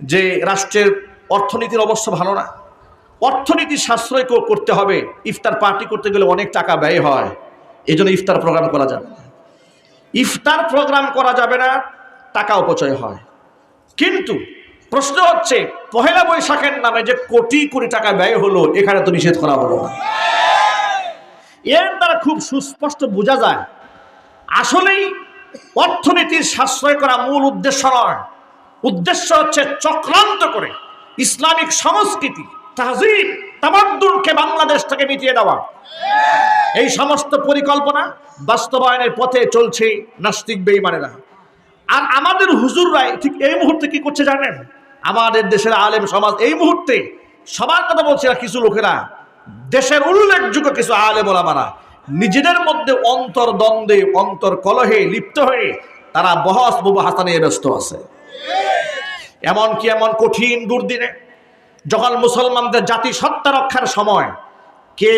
যে রাষ্ট্রের অর্থনীতির অবস্থা ভালো না, অর্থনীতি সাশ্রয় করতে হবে, ইফতার পার্টি করতে গেলে অনেক টাকা ব্যয় হয়, এই জন্য ইফতার প্রোগ্রাম করা যাবে না। ইফতার প্রোগ্রাম করা যাবে না, টাকা অপচয় হয়। কিন্তু প্রশ্ন হচ্ছে পহেলা বৈশাখের নামে যে কোটি কোটি টাকা ব্যয় হলো, এখানে তো নিষেধ করা হলো না। এর দ্বারা খুব সুস্পষ্ট বোঝা যায় আসলেই অর্থনীতির সাশ্রয় করা মূল উদ্দেশ্য নয়। উদ্দেশ্য হচ্ছে চক্রান্ত করে ইসলামিক সংস্কৃতি, তাহজিব, তামাদ্দুনকে বাংলাদেশ থেকে মিটিয়ে দেওয়া। এই সমস্ত পরিকল্পনা বাস্তবায়নের পথে চলছে নাস্তিক বেঈমানেরা। আর আমাদের হুজুররাই ঠিক এই মুহূর্তে কি করছে জানেন? আমাদের দেশের আলেম সমাজ এই মুহূর্তে, সবার কথা বলছে না, কিছু লোকেরা, দেশের উল্লেখযোগ্য কিছু আলেম ওলামারা নিজেদের মধ্যে অন্তর্দ্বন্দ্বে, অন্তর্কলহে লিপ্ত হয়ে তারা বহস মুবাহাসা নিয়ে ব্যস্ত আছে। এমনকি এমন কঠিন দুর্দিনে যখন মুসলমানদের জাতি সত্তা রক্ষার সময় কে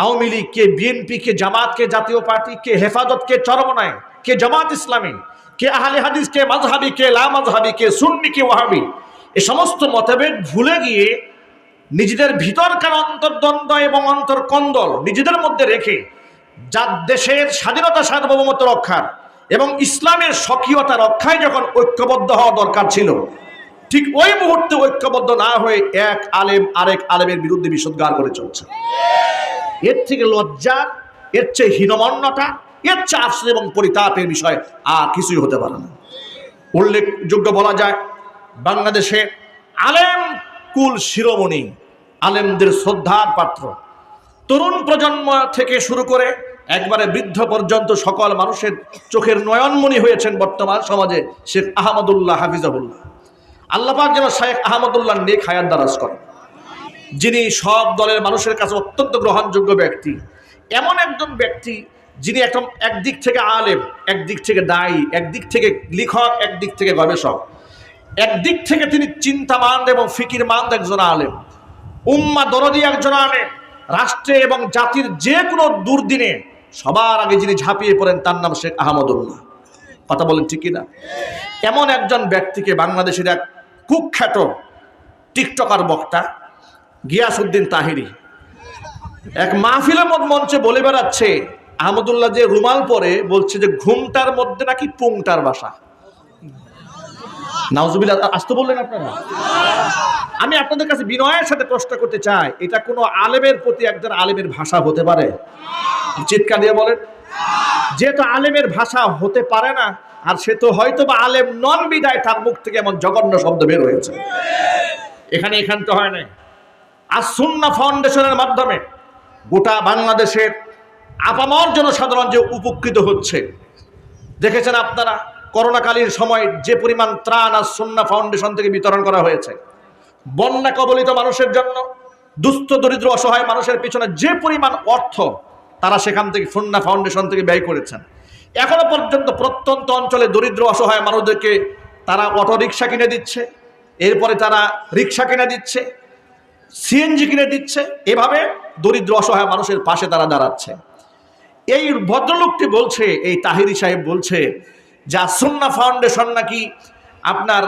আওয়ামী লীগ, কে বিএনপি, কে জামাত, কে জাতীয় পার্টি, কে হেফাজত, কে চরমনায়, কে জামাত ইসলামী, কে আহলে হাদিস, কে মাযহাবি, কে লা মাযহাবি, কে সুন্নি, কে ওয়াহাবি, এই সমস্ত মতভেদ ভুলে গিয়ে নিজেদের ভিতরকার অন্তর্দ্বন্দ্ব এবং অন্তর্কন্দল নিজেদের মধ্যে রেখে যার দেশের স্বাধীনতা সার্বভৌমত্ব রক্ষার এবং ইসলামের স্বকীয়তা রক্ষায় যখন ঐক্যবদ্ধ হওয়া দরকার ছিল, ঠিক ওই মুহূর্তে ঐক্যবদ্ধ না হয়ে এক আলেম আরেক আলেমের বিরুদ্ধে বিষোদ্গার করে চলছে। এর থেকে লজ্জা, এর চেয়ে হীনমন্যতা, এর চেয়ে আফসোস এবং পরিতাপের বিষয় আর কিছুই হতে পারে না। উল্লেখযোগ্য বলা যায়, বাংলাদেশে আলেম কুল শিরোমণি, আলেমদের শ্রদ্ধার পাত্র, তরুণ প্রজন্ম থেকে শুরু করে একবারে বৃদ্ধ পর্যন্ত সকল মানুষের চোখের নয়নমণি হয়েছেন বর্তমান সমাজে শেখ আহমদুল্লাহ হাফিজাহুল্লাহ। আল্লাহ পাক যেন শেখ আহমদুল্লাহ নেক হায়াত দারাজ করেন, যিনি সব দলের মানুষের কাছে অত্যন্ত গ্রহণযোগ্য ব্যক্তি। এমন একজন ব্যক্তি যিনি একদিক থেকে আলেম, একদিক থেকে দায়ী, একদিক থেকে লেখক, একদিক থেকে গবেষক, একদিক থেকে তিনি চিন্তামান এবং ফিকিরমান একজন আলেম, উম্মাহ দরদি একজন আলেম। রাষ্ট্রে এবং জাতির যে কোনো দুর্দিনে সবার আগে যিনি ঝাঁপিয়ে পড়েন তার নাম শেখ আহমদুল্লাহ। কথা বলেন ঠিক কিনা? এমন একজন ব্যক্তিকে বাংলাদেশের এক কুখ্যাত টিকটকার বক্তা গিয়াসউদ্দিন তাহিরি এক মাহফিলের মঞ্চে বলে বেড়াচ্ছে, আহমদুল্লাহ যে রুমাল পরে বলছে যে ঘুমটার মধ্যে নাকি পুংটার বাসা। নাউজুবিল্লাহ, আসতে বললেন আপনারা? আমি আপনাদের কাছে বিনয়ের সাথে প্রশ্ন করতে চাই, এটা কোনো আলেমের প্রতি একজন আলেমের ভাষা হতে পারে? চিৎকার দিয়ে বলেন। যেহেতু আলেমের ভাষা হতে পারে না, আর সে তো হয়তো বা আলেম নন বিদায় তার মুখ থেকে এমন জঘন্য শব্দ বের হয়েছে। এখানে তো হয় না। আর সুন্নাহ ফাউন্ডেশনের মাধ্যমে গোটা বাংলাদেশের আপামর জনসাধারণ যে উপকৃত হচ্ছে, দেখেছেন আপনারা করোনাকালীন সময় যে পরিমাণ ত্রাণ আর সুন্নাহ ফাউন্ডেশন থেকে বিতরণ করা হয়েছে, বন্যা কবলিত মানুষের জন্য, দুস্থ দরিদ্র অসহায় মানুষের পিছনে যে পরিমাণ অর্থ তারা সেখান থেকে সুন্নাহ ফাউন্ডেশন থেকে ব্যয় করেছেন। এখনো পর্যন্ত প্রত্যন্ত অঞ্চলে দরিদ্র অসহায় মানুষদেরকে তারা অটো রিক্সা কিনে দিচ্ছে, এরপরে তারা রিক্সা কিনে দিচ্ছে, সিএনজি কিনে দিচ্ছে, এভাবে দরিদ্র অসহায় মানুষের পাশে তারা দাঁড়াচ্ছে। এই ভদ্রলোকটি বলছে, এই তাহিরি সাহেব বলছে যে সুন্নাহ ফাউন্ডেশন নাকি আপনার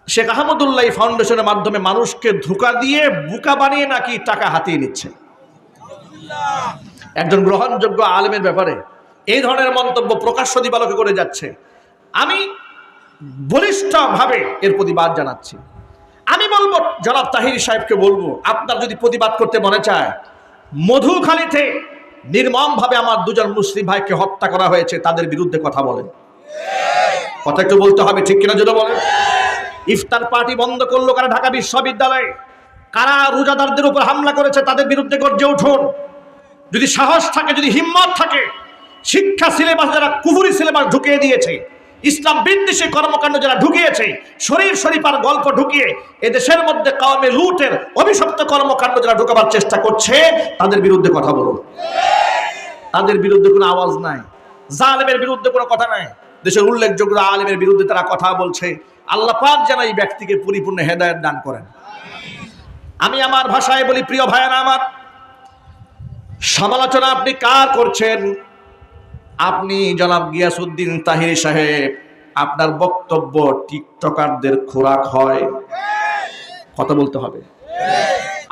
শেখ আহমদুল্লাহ ফাউন্ডেশনের মাধ্যমে মানুষকে ধোঁকা দিয়ে বোকা বানিয়ে নাকি টাকা হাতিয়ে নিচ্ছে। একজন গ্রহণযোগ্য আলেমের ব্যাপারে এই ধরনের মন্তব্য প্রকাশ্য দিবালোকে করে যাচ্ছে। আমি বলিষ্ঠভাবে এর প্রতিবাদ জানাচ্ছি। আমি বলবো, জনাব তাহিরি সাহেবকে বলবো, আপনার যদি প্রতিবাদ করতে মনে চায়, মধুখালীতে নির্মমভাবে আমার দুজন মুসলিম ভাইকে হত্যা করা হয়েছে, তাদের বিরুদ্ধে কথা বলেন। কথা একটু বলতে হবে, ঠিক কিনা যদি বলেন। ইফতার পার্টি বন্ধ করলো কারা ঢাকা বিশ্ববিদ্যালয়ে, কারা রোজাদারদের উপর হামলা করেছে তাদের বিরুদ্ধে গর্জে উঠুন। যদি সাহস থাকে, যদি হিম্মত থাকে, শিক্ষা সিলেবাস যারা কুফরি সিলেবাস ঢুকিয়ে দিয়েছে, ইসলাম বিদ্বেষী কর্মকাণ্ড যারা ঢুকিয়েছে, শরীর শরীফার গল্প ঢুকিয়ে এদেশের মধ্যে কওমে লুটের অভিশপ্ত কর্মকাণ্ড যারা ঢুকাবার চেষ্টা করছে, তাদের বিরুদ্ধে কথা বলুন। তাদের বিরুদ্ধে কোনো আওয়াজ নাই, জালেমের বিরুদ্ধে কোনো কথা নাই। দেশের উল্লেখযোগ্য আলেমের বিরুদ্ধে তারা কথা বলছে। আল্লাহ পাক যেন এই ব্যক্তিকে পরিপূর্ণ হেদায়েত দান করেন। আমি আমার ভাষায় বলি, প্রিয় ভাইয়েরা আমার, সমালোচনা আপনি কার করছেন? আপনি জনাব গিয়াসউদ্দিন তাহিরি সাহেব, আপনার বক্তব্য টিকটকারদের খোরাক হয়। কথা বলতে হবে।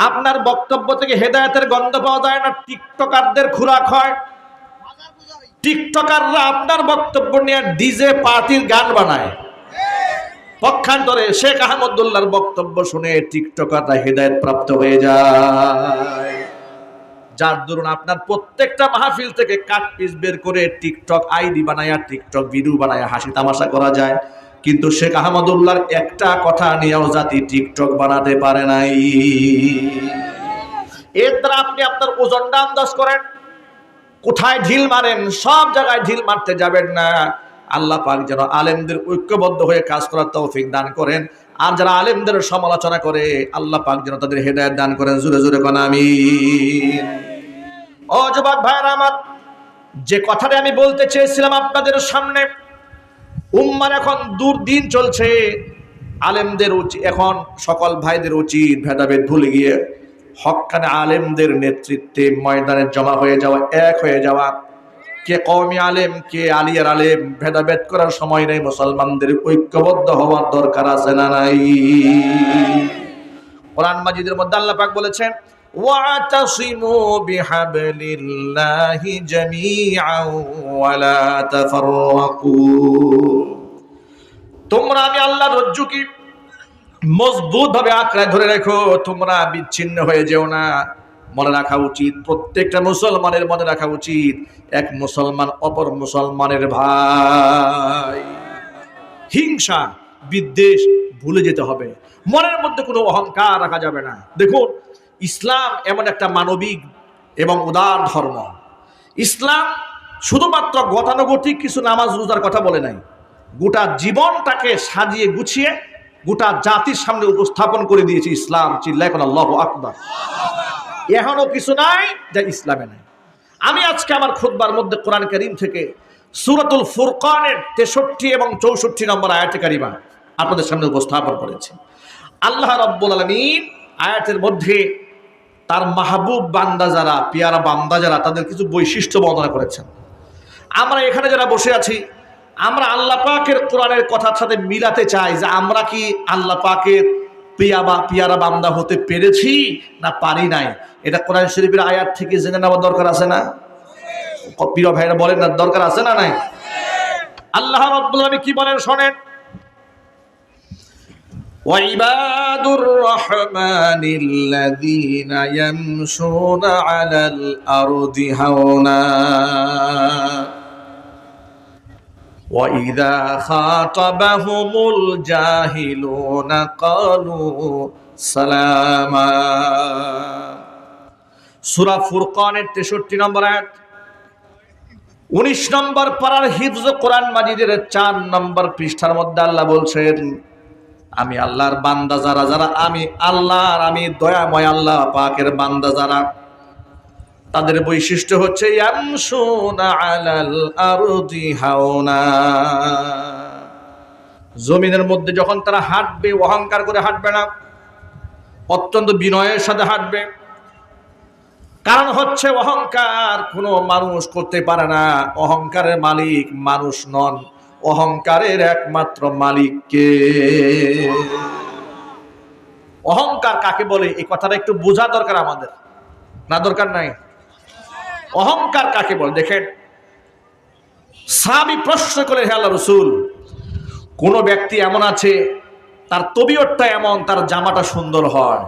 আপনার বক্তব্য থেকে হেদায়েতের গন্ধ পাওয়া যায় না, টিকটকারদের খোরাক হয়। টিকটকাররা আপনার বক্তব্য নিয়ে ডিজে পার্টির গান বানায়। পক্ষান্তরে শেখ আহমদুল্লাহর বক্তব্য শুনে টিকটকাররা হেদায়েত প্রাপ্ত হয়ে যায়। যার দরুন আপনার প্রত্যেকটা মাহফিল থেকে কাট পিস বের করে টিকটক আইডি বানায়া, টিকটক ভিডিও বানায়া হাসি তামাশা করা যায়। কিন্তু শেখ আহমদুল্লাহর একটা কথা নিয়েও জাতি টিকটক বানাতে পারে নাই। এর দ্বারা আপনি আপনার ওজনটা আন্দাজ করেন, কোথায় ঢিল মারেন। সব জায়গায় ঢিল মারতে যাবেন না। আল্লাহ পাক যেন আলেমদের ঐক্যবদ্ধ হয়ে কাজ করার তৌফিক দান করেন। আর যারা আলেমদের সমালোচনা করে, আল্লাহ পাক যেন তাদের হেদায়েত দান করেন। জোরে জোরে কোন আমিন। ও যুবক ভাইরা আমার, যে কথাটা আমি বলতে চেয়েছিলাম আপনাদের সামনে, উম্মার এখন দুর্দিন চলছে। আলেমদের উচিত, এখন সকল ভাইদের উচিত ভেদাভেদ ভুলে গিয়ে হক্কানে আলেমদের নেতৃত্বে ময়দানে জমা হয়ে যাওয়া, এক হয়ে যাওয়া। কে কওমি আলেম, কে আলিয়ার আলেম, ভেদাভেদ করার সময় নেই। মুসলমানদের ঐক্যবদ্ধ হওয়ার দরকার আছে না নাই? কোরআন মাজিদের মধ্যে আল্লাহ পাক বলেছেন, ওয়াতাসিমু বিহাবলিল্লাহি জামিআন ওয়া লা তাফাররাকু। তোমরা আমি আল্লাহর রজ্জুকে মজবুত ভাবে আঁকড়ে ধরে রেখো, তোমরা বিচ্ছিন্ন হয়ে যেও না। মনে রাখা উচিত, প্রত্যেকটা মুসলমানের মনে রাখা উচিত, এক মুসলমান অপর মুসলমানের ভাই। হিংসা বিদ্বেষ ভুলে যেতে হবে, মনের মধ্যে কোনো অহংকার রাখা যাবে না। দেখুন, ইসলাম এমন একটা মানবিক এবং উদার ধর্ম। ইসলাম শুধুমাত্র গতানুগতিক কিছু নামাজ রোজার কথা বলে নাই, গোটা জীবনটাকে সাজিয়ে গুছিয়ে গোটা জাতির সামনে উপস্থাপন করে দিয়েছে ইসলাম। চিল্লায় কোন আল্লাহু আকবার। এখনো কিছু নাই যা ইসলামে নাই। আমি আজকে আমার খুতবার মধ্যে কোরআন কারীম থেকে সূরাতুল ফুরকানের 63 এবং 64 নম্বর আয়াতে কারিমা আপনাদের সামনে উপস্থাপন করেছি। আল্লাহ রাব্বুল আলামিন আয়াতের মধ্যে তার মাহবুব বান্দা যারা, পেয়ারা বান্দা যারা, তাদের কিছু বৈশিষ্ট্য বর্ণনা করেছেন। আমরা এখানে যারা বসে আছি, আমরা আল্লাহ পাকের কোরআনের কথার সাথে মিলাতে চাই যে আমরা কি আল্লাহ পাকের পেয়ারা বান্দা হতে পেরেছি না পারি নাই। এটা কোরআন শরীফের আয়াত থেকে জেনে নেওয়ার দরকার আছে না? প্রিয় ভাইরা বলেন না, দরকার আছে না নাই? আল্লাহ রাব্বুল আলামিন কি বলেন শোনেন, وعباد الرحمن الذين يمشون على الأرض هونا وإذا خاطبهم الجاهلون قالوا سلاما। সূরা ফুরকানের 63 নম্বর আয়াত, 19 নম্বর পারার হিফজ কোরআন মাজিদের 4 নম্বর পৃষ্ঠার মধ্যে আল্লাহ বলছেন, আমি আল্লাহর বান্দা যারা, যারা আমি আল্লাহর, আমি দয়াময় আল্লাহ পাকের বান্দা যারা, তাদের বৈশিষ্ট্য হচ্ছে ইয়ামশুনা আলাল আরদি হাওনা। জমিনের মধ্যে যখন তারা হাঁটবে, অহংকার করে হাঁটবে না, অত্যন্ত বিনয়ের সাথে হাঁটবে। কারণ হচ্ছে অহংকার কোনো মানুষ করতে পারে না। অহংকারের মালিক মানুষ নন, অহংকারের একমাত্র মালিক কে? অহংকার কাকে বলে এই কথাটা একটু বোঝা দরকার আমাদের, না দরকার নাই? অহংকার কাকে বলে দেখেন, সাহাবী প্রশ্ন করে, হে আল্লাহর রাসূল, কোন ব্যক্তি এমন আছে তার তবিয়তটা এমন, তার জামাটা সুন্দর হয়,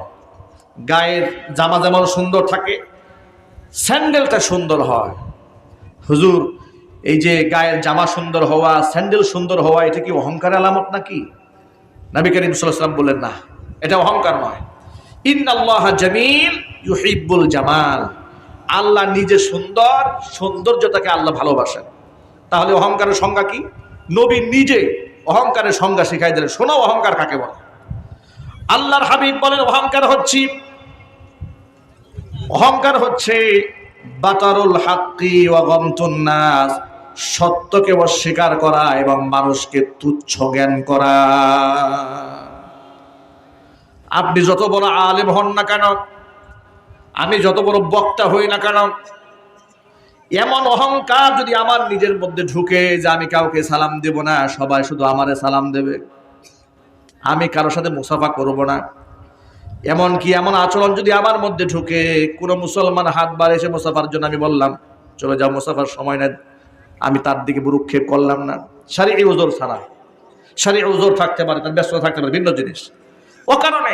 গায়ের জামা যেমন সুন্দর থাকে, স্যান্ডেলটা সুন্দর হয়। হুজুর, এই যে গায়ের জামা সুন্দর হওয়া, স্যান্ডেল সুন্দর হওয়া, এটা কি অহংকারের আলামত নাকি? নবী করিম সাল্লাল্লাহু আলাইহি ওয়াসাল্লাম বললেন, না, এটা অহংকার নয়। ইন্নাল্লাহা জামিল ইউহিব্বুল জামাল। আল্লাহ নিজে সুন্দর, সৌন্দর্যতাকে আল্লাহ ভালোবাসেন। তাহলে অহংকারের সংজ্ঞা কি? নবী নিজে অহংকারের সংজ্ঞা শিখাই দিলেন। শোনো অহংকার কাকে বলে। আল্লাহর হাবিব বলেন, অহংকার হচ্ছে বাতারুল হাক্কি ওয়া গামতুন নাস, সত্যকে অস্বীকার করা এবং মানুষকে তুচ্ছ জ্ঞান করা। আপনি যত বড় আলেম হন না কেন, আমি যত বড় বক্তা হই না কেন, এমন অহংকার যদি আমার নিজের মধ্যে ঢুকে যে আমি কাউকে সালাম দেব না, সবাই শুধু আমারে সালাম দেবে, আমি কারোর সাথে মুসাফা করব না, এমনকি এমন আচরণ যদি আমার মধ্যে ঢুকে, কোনো মুসলমান হাত বাড়িয়েছে মুসাফার জন্য, আমি বললাম চলে যাও, মুসাফার সময় নেই, আমি তার দিকে ভ্রুক্ষেপ করলাম না, শারীরিক উযর ছাড়া। শারীরিক উযর থাকতে পারে, তার ব্যস্ততা থাকতে পারে, ভিন্ন জিনিস। ও কারণে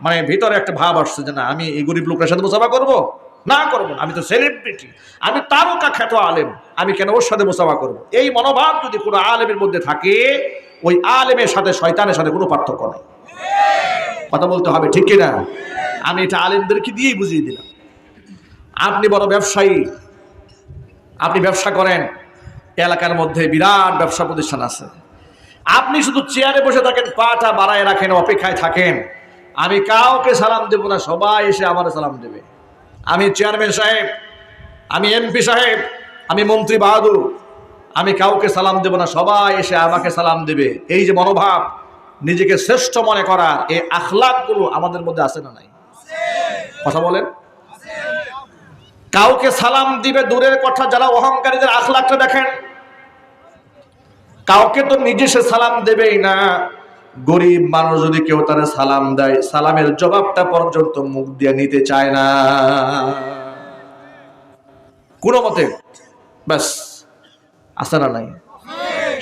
মানে ভিতরে একটা ভাব আসছে যে না, আমি এই গরিব লোকের সাথে মুসাফা করবো না, করবো না, আমি তো সেলিব্রিটি, আমি তারকা খ্যাত আলেম, আমি কেন ওর সাথে মুসাফা করবো? এই মনোভাব যদি কোনো আলেমের মধ্যে থাকে, ওই আলেমের সাথে শয়তানের সাথে কোনো পার্থক্য নেই। কথা বলতে হবে, ঠিক কিনা? আমি এটা আলেমদেরকে দিয়েই বুঝিয়ে দিলাম। আপনি বড় ব্যবসায়ী, আপনি ব্যবসা করেন, এলাকার মধ্যে বিরাট ব্যবসা প্রতিষ্ঠান আছে, আপনি শুধু চেয়ারে বসে থাকেন, পাটা বাড়ায় রাখেন, অপেক্ষায় থাকেন, আমি কাউকে সালাম দেব না, সবাই এসে আমার সালাম দেবে, আমি চেয়ারম্যান সাহেব, আমি এমপি সাহেব, আমি মন্ত্রী বাহাদুর, আমি কাউকে সালাম দেব না, সবাই এসে আমাকে সালাম দেবে। এই যে মনোভাব, নিজেকে শ্রেষ্ঠ মনে করার এই আখলাকগুলো আমাদের মধ্যে আছে না নাই? কথা বলেন। কাউকে সালাম দিবে দূরের কথা, যারা অহংকারীদের আখলাকটা দেখেন, কাউকে তো নিজে সে সালাম দেবেই না, গরিব মানুষ যদি কেউ তার সালাম দেয়, সালামের জবাবটা পর্যন্ত মুখ দিয়ে নিতে চায় না কোনো মতে। ব্যাস, আছে না নাই?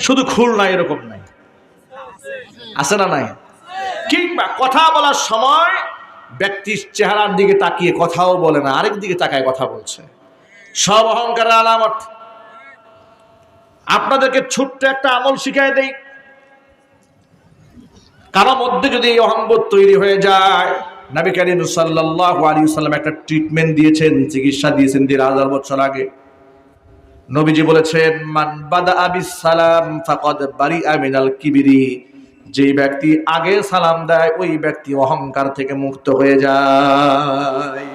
শুধু খুল নাই এরকম নাই, আছে না নাই? কিংবা কথা বলার সময় ব্যক্তির চেহারার দিকে তাকিয়ে কথাও বলে না, আরেক দিকে তাকায় কথা বলছে। সব অহংকারের আলামত। আপনাদেরকে ছোট্ট একটা আমল শিখাই দেই। কারো মধ্যে যদি এই অহংবোধ তৈরি হয়ে যায়, নবী করিম সাল্লাল্লাহু আলাইহি ওয়াসাল্লাম একটা ট্রিটমেন্ট দিয়েছেন, চিকিৎসা দিয়েছেন ১৫০০ বছর আগে। নবীজি বলেছেন, মান বাদা বিস সালাম ফাকাদ বারিআ মিনাল কিবরি। যে ব্যক্তি আগে সালাম দেয় ওই ব্যক্তি অহংকার থেকে মুক্ত হয়ে যায়।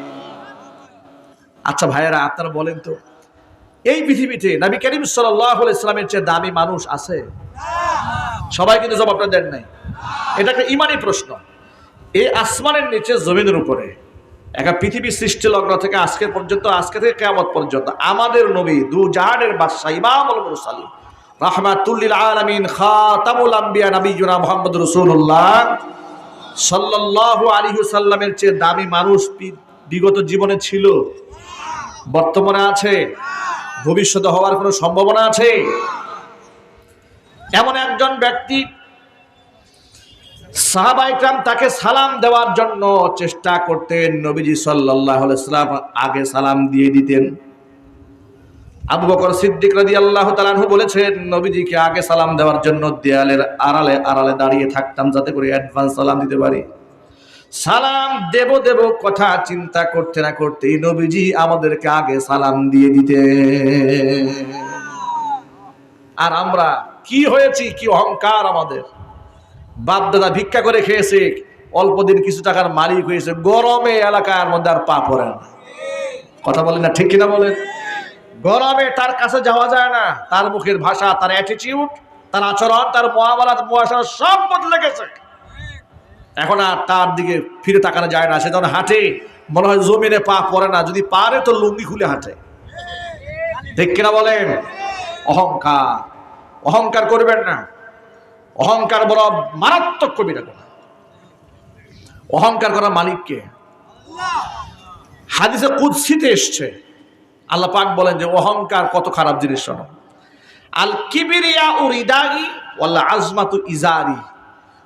আচ্ছা ভাইয়েরা, আপনারা বলেন তো, এই পৃথিবীতে নবী করিম সাল্লাল্লাহু আলাইহি ওয়াসাল্লামের চেয়ে দামি মানুষ আছে? সবাই কিন্তু জবাবটা দেন নাই। এটা একটা ইমানি প্রশ্ন। এই আসমানের নিচে জমিনের উপরে একটা পৃথিবী সৃষ্টি লগ্ন থেকে আজকের পর্যন্ত, আজকে থেকে কিয়ামত পর্যন্ত আমাদের নবী দু জাহানের বাদশা ইমামুল মুরসালিন রাহমাতুল লিল আলামিন খাতামুল আম্বিয়া নবিয়ুনা মুহাম্মদ রাসূলুল্লাহ সাল্লাল্লাহু আলাইহি ওয়াসাল্লামের চেয়ে দামি মানুষ বিগত জীবনে ছিল, বর্তমানে আছে, ভবিষ্যতে হওয়ার কোনো সম্ভাবনা আছে? এমন একজন ব্যক্তি, সাহাবায়ে কেরাম তাকে সালাম দেওয়ার জন্য চেষ্টা করতেন, নবীজি সাল্লাল্লাহু আলাইহি ওয়াসাল্লাম আগে সালাম দিয়ে দিতেন। আবু বকর সিদ্দিক রাদিয়াল্লাহু তাআলা আনহু বলেছেন, নবীজিকে আগে সালাম দেওয়ার জন্য দেয়ালের আড়ালে আড়ালে দাঁড়িয়ে থাকতাম যাতে করে অ্যাডভান্স সালাম দিতে পারি। সালাম দেব কথা চিন্তা করতে না করতেই নবীজি আমাদেরকে আগে সালাম দিয়ে দিতেন। আর আমরা কি হয়েছি, কি অহংকার আমাদের! বাপ দাদা ভিক্ষা করে খেয়েছে, অল্প দিন কিছু টাকার মালিক হয়েছে, গরমে এলাকার মধ্যে আর পা পড়ে না। কথা বলেন না, ঠিক কিনা বলেন? গরমে তার কাছে যাওয়া যায় না। তার মুখের ভাষা, তার অ্যাটিটিউড, তার আচরণ, তার মুআমালাত মুআশারা সব বদলে গেছে। এখন আর তার দিকে ফিরে তাকানো যায় না। সে যখন হাঁটে মনে হয় জমিনে পা পড়ে না, যদি পারে তো লুঙ্গি খুলে হাঁটে। ঠিক কিনা বলেন? অহংকার, অহংকার করবেন না। অহংকার বড় মারাত্মক কবিরা গুনাহ। অহংকার করার মালিককে হাদিসে কুদসিতে এসছে, আল্লাহ পাক বলেন যে অহংকার কত খারাপ জিনিস। শোনো, আল কিবরিয়া উরিদাই ওয়াল আজমাতু ইজারি।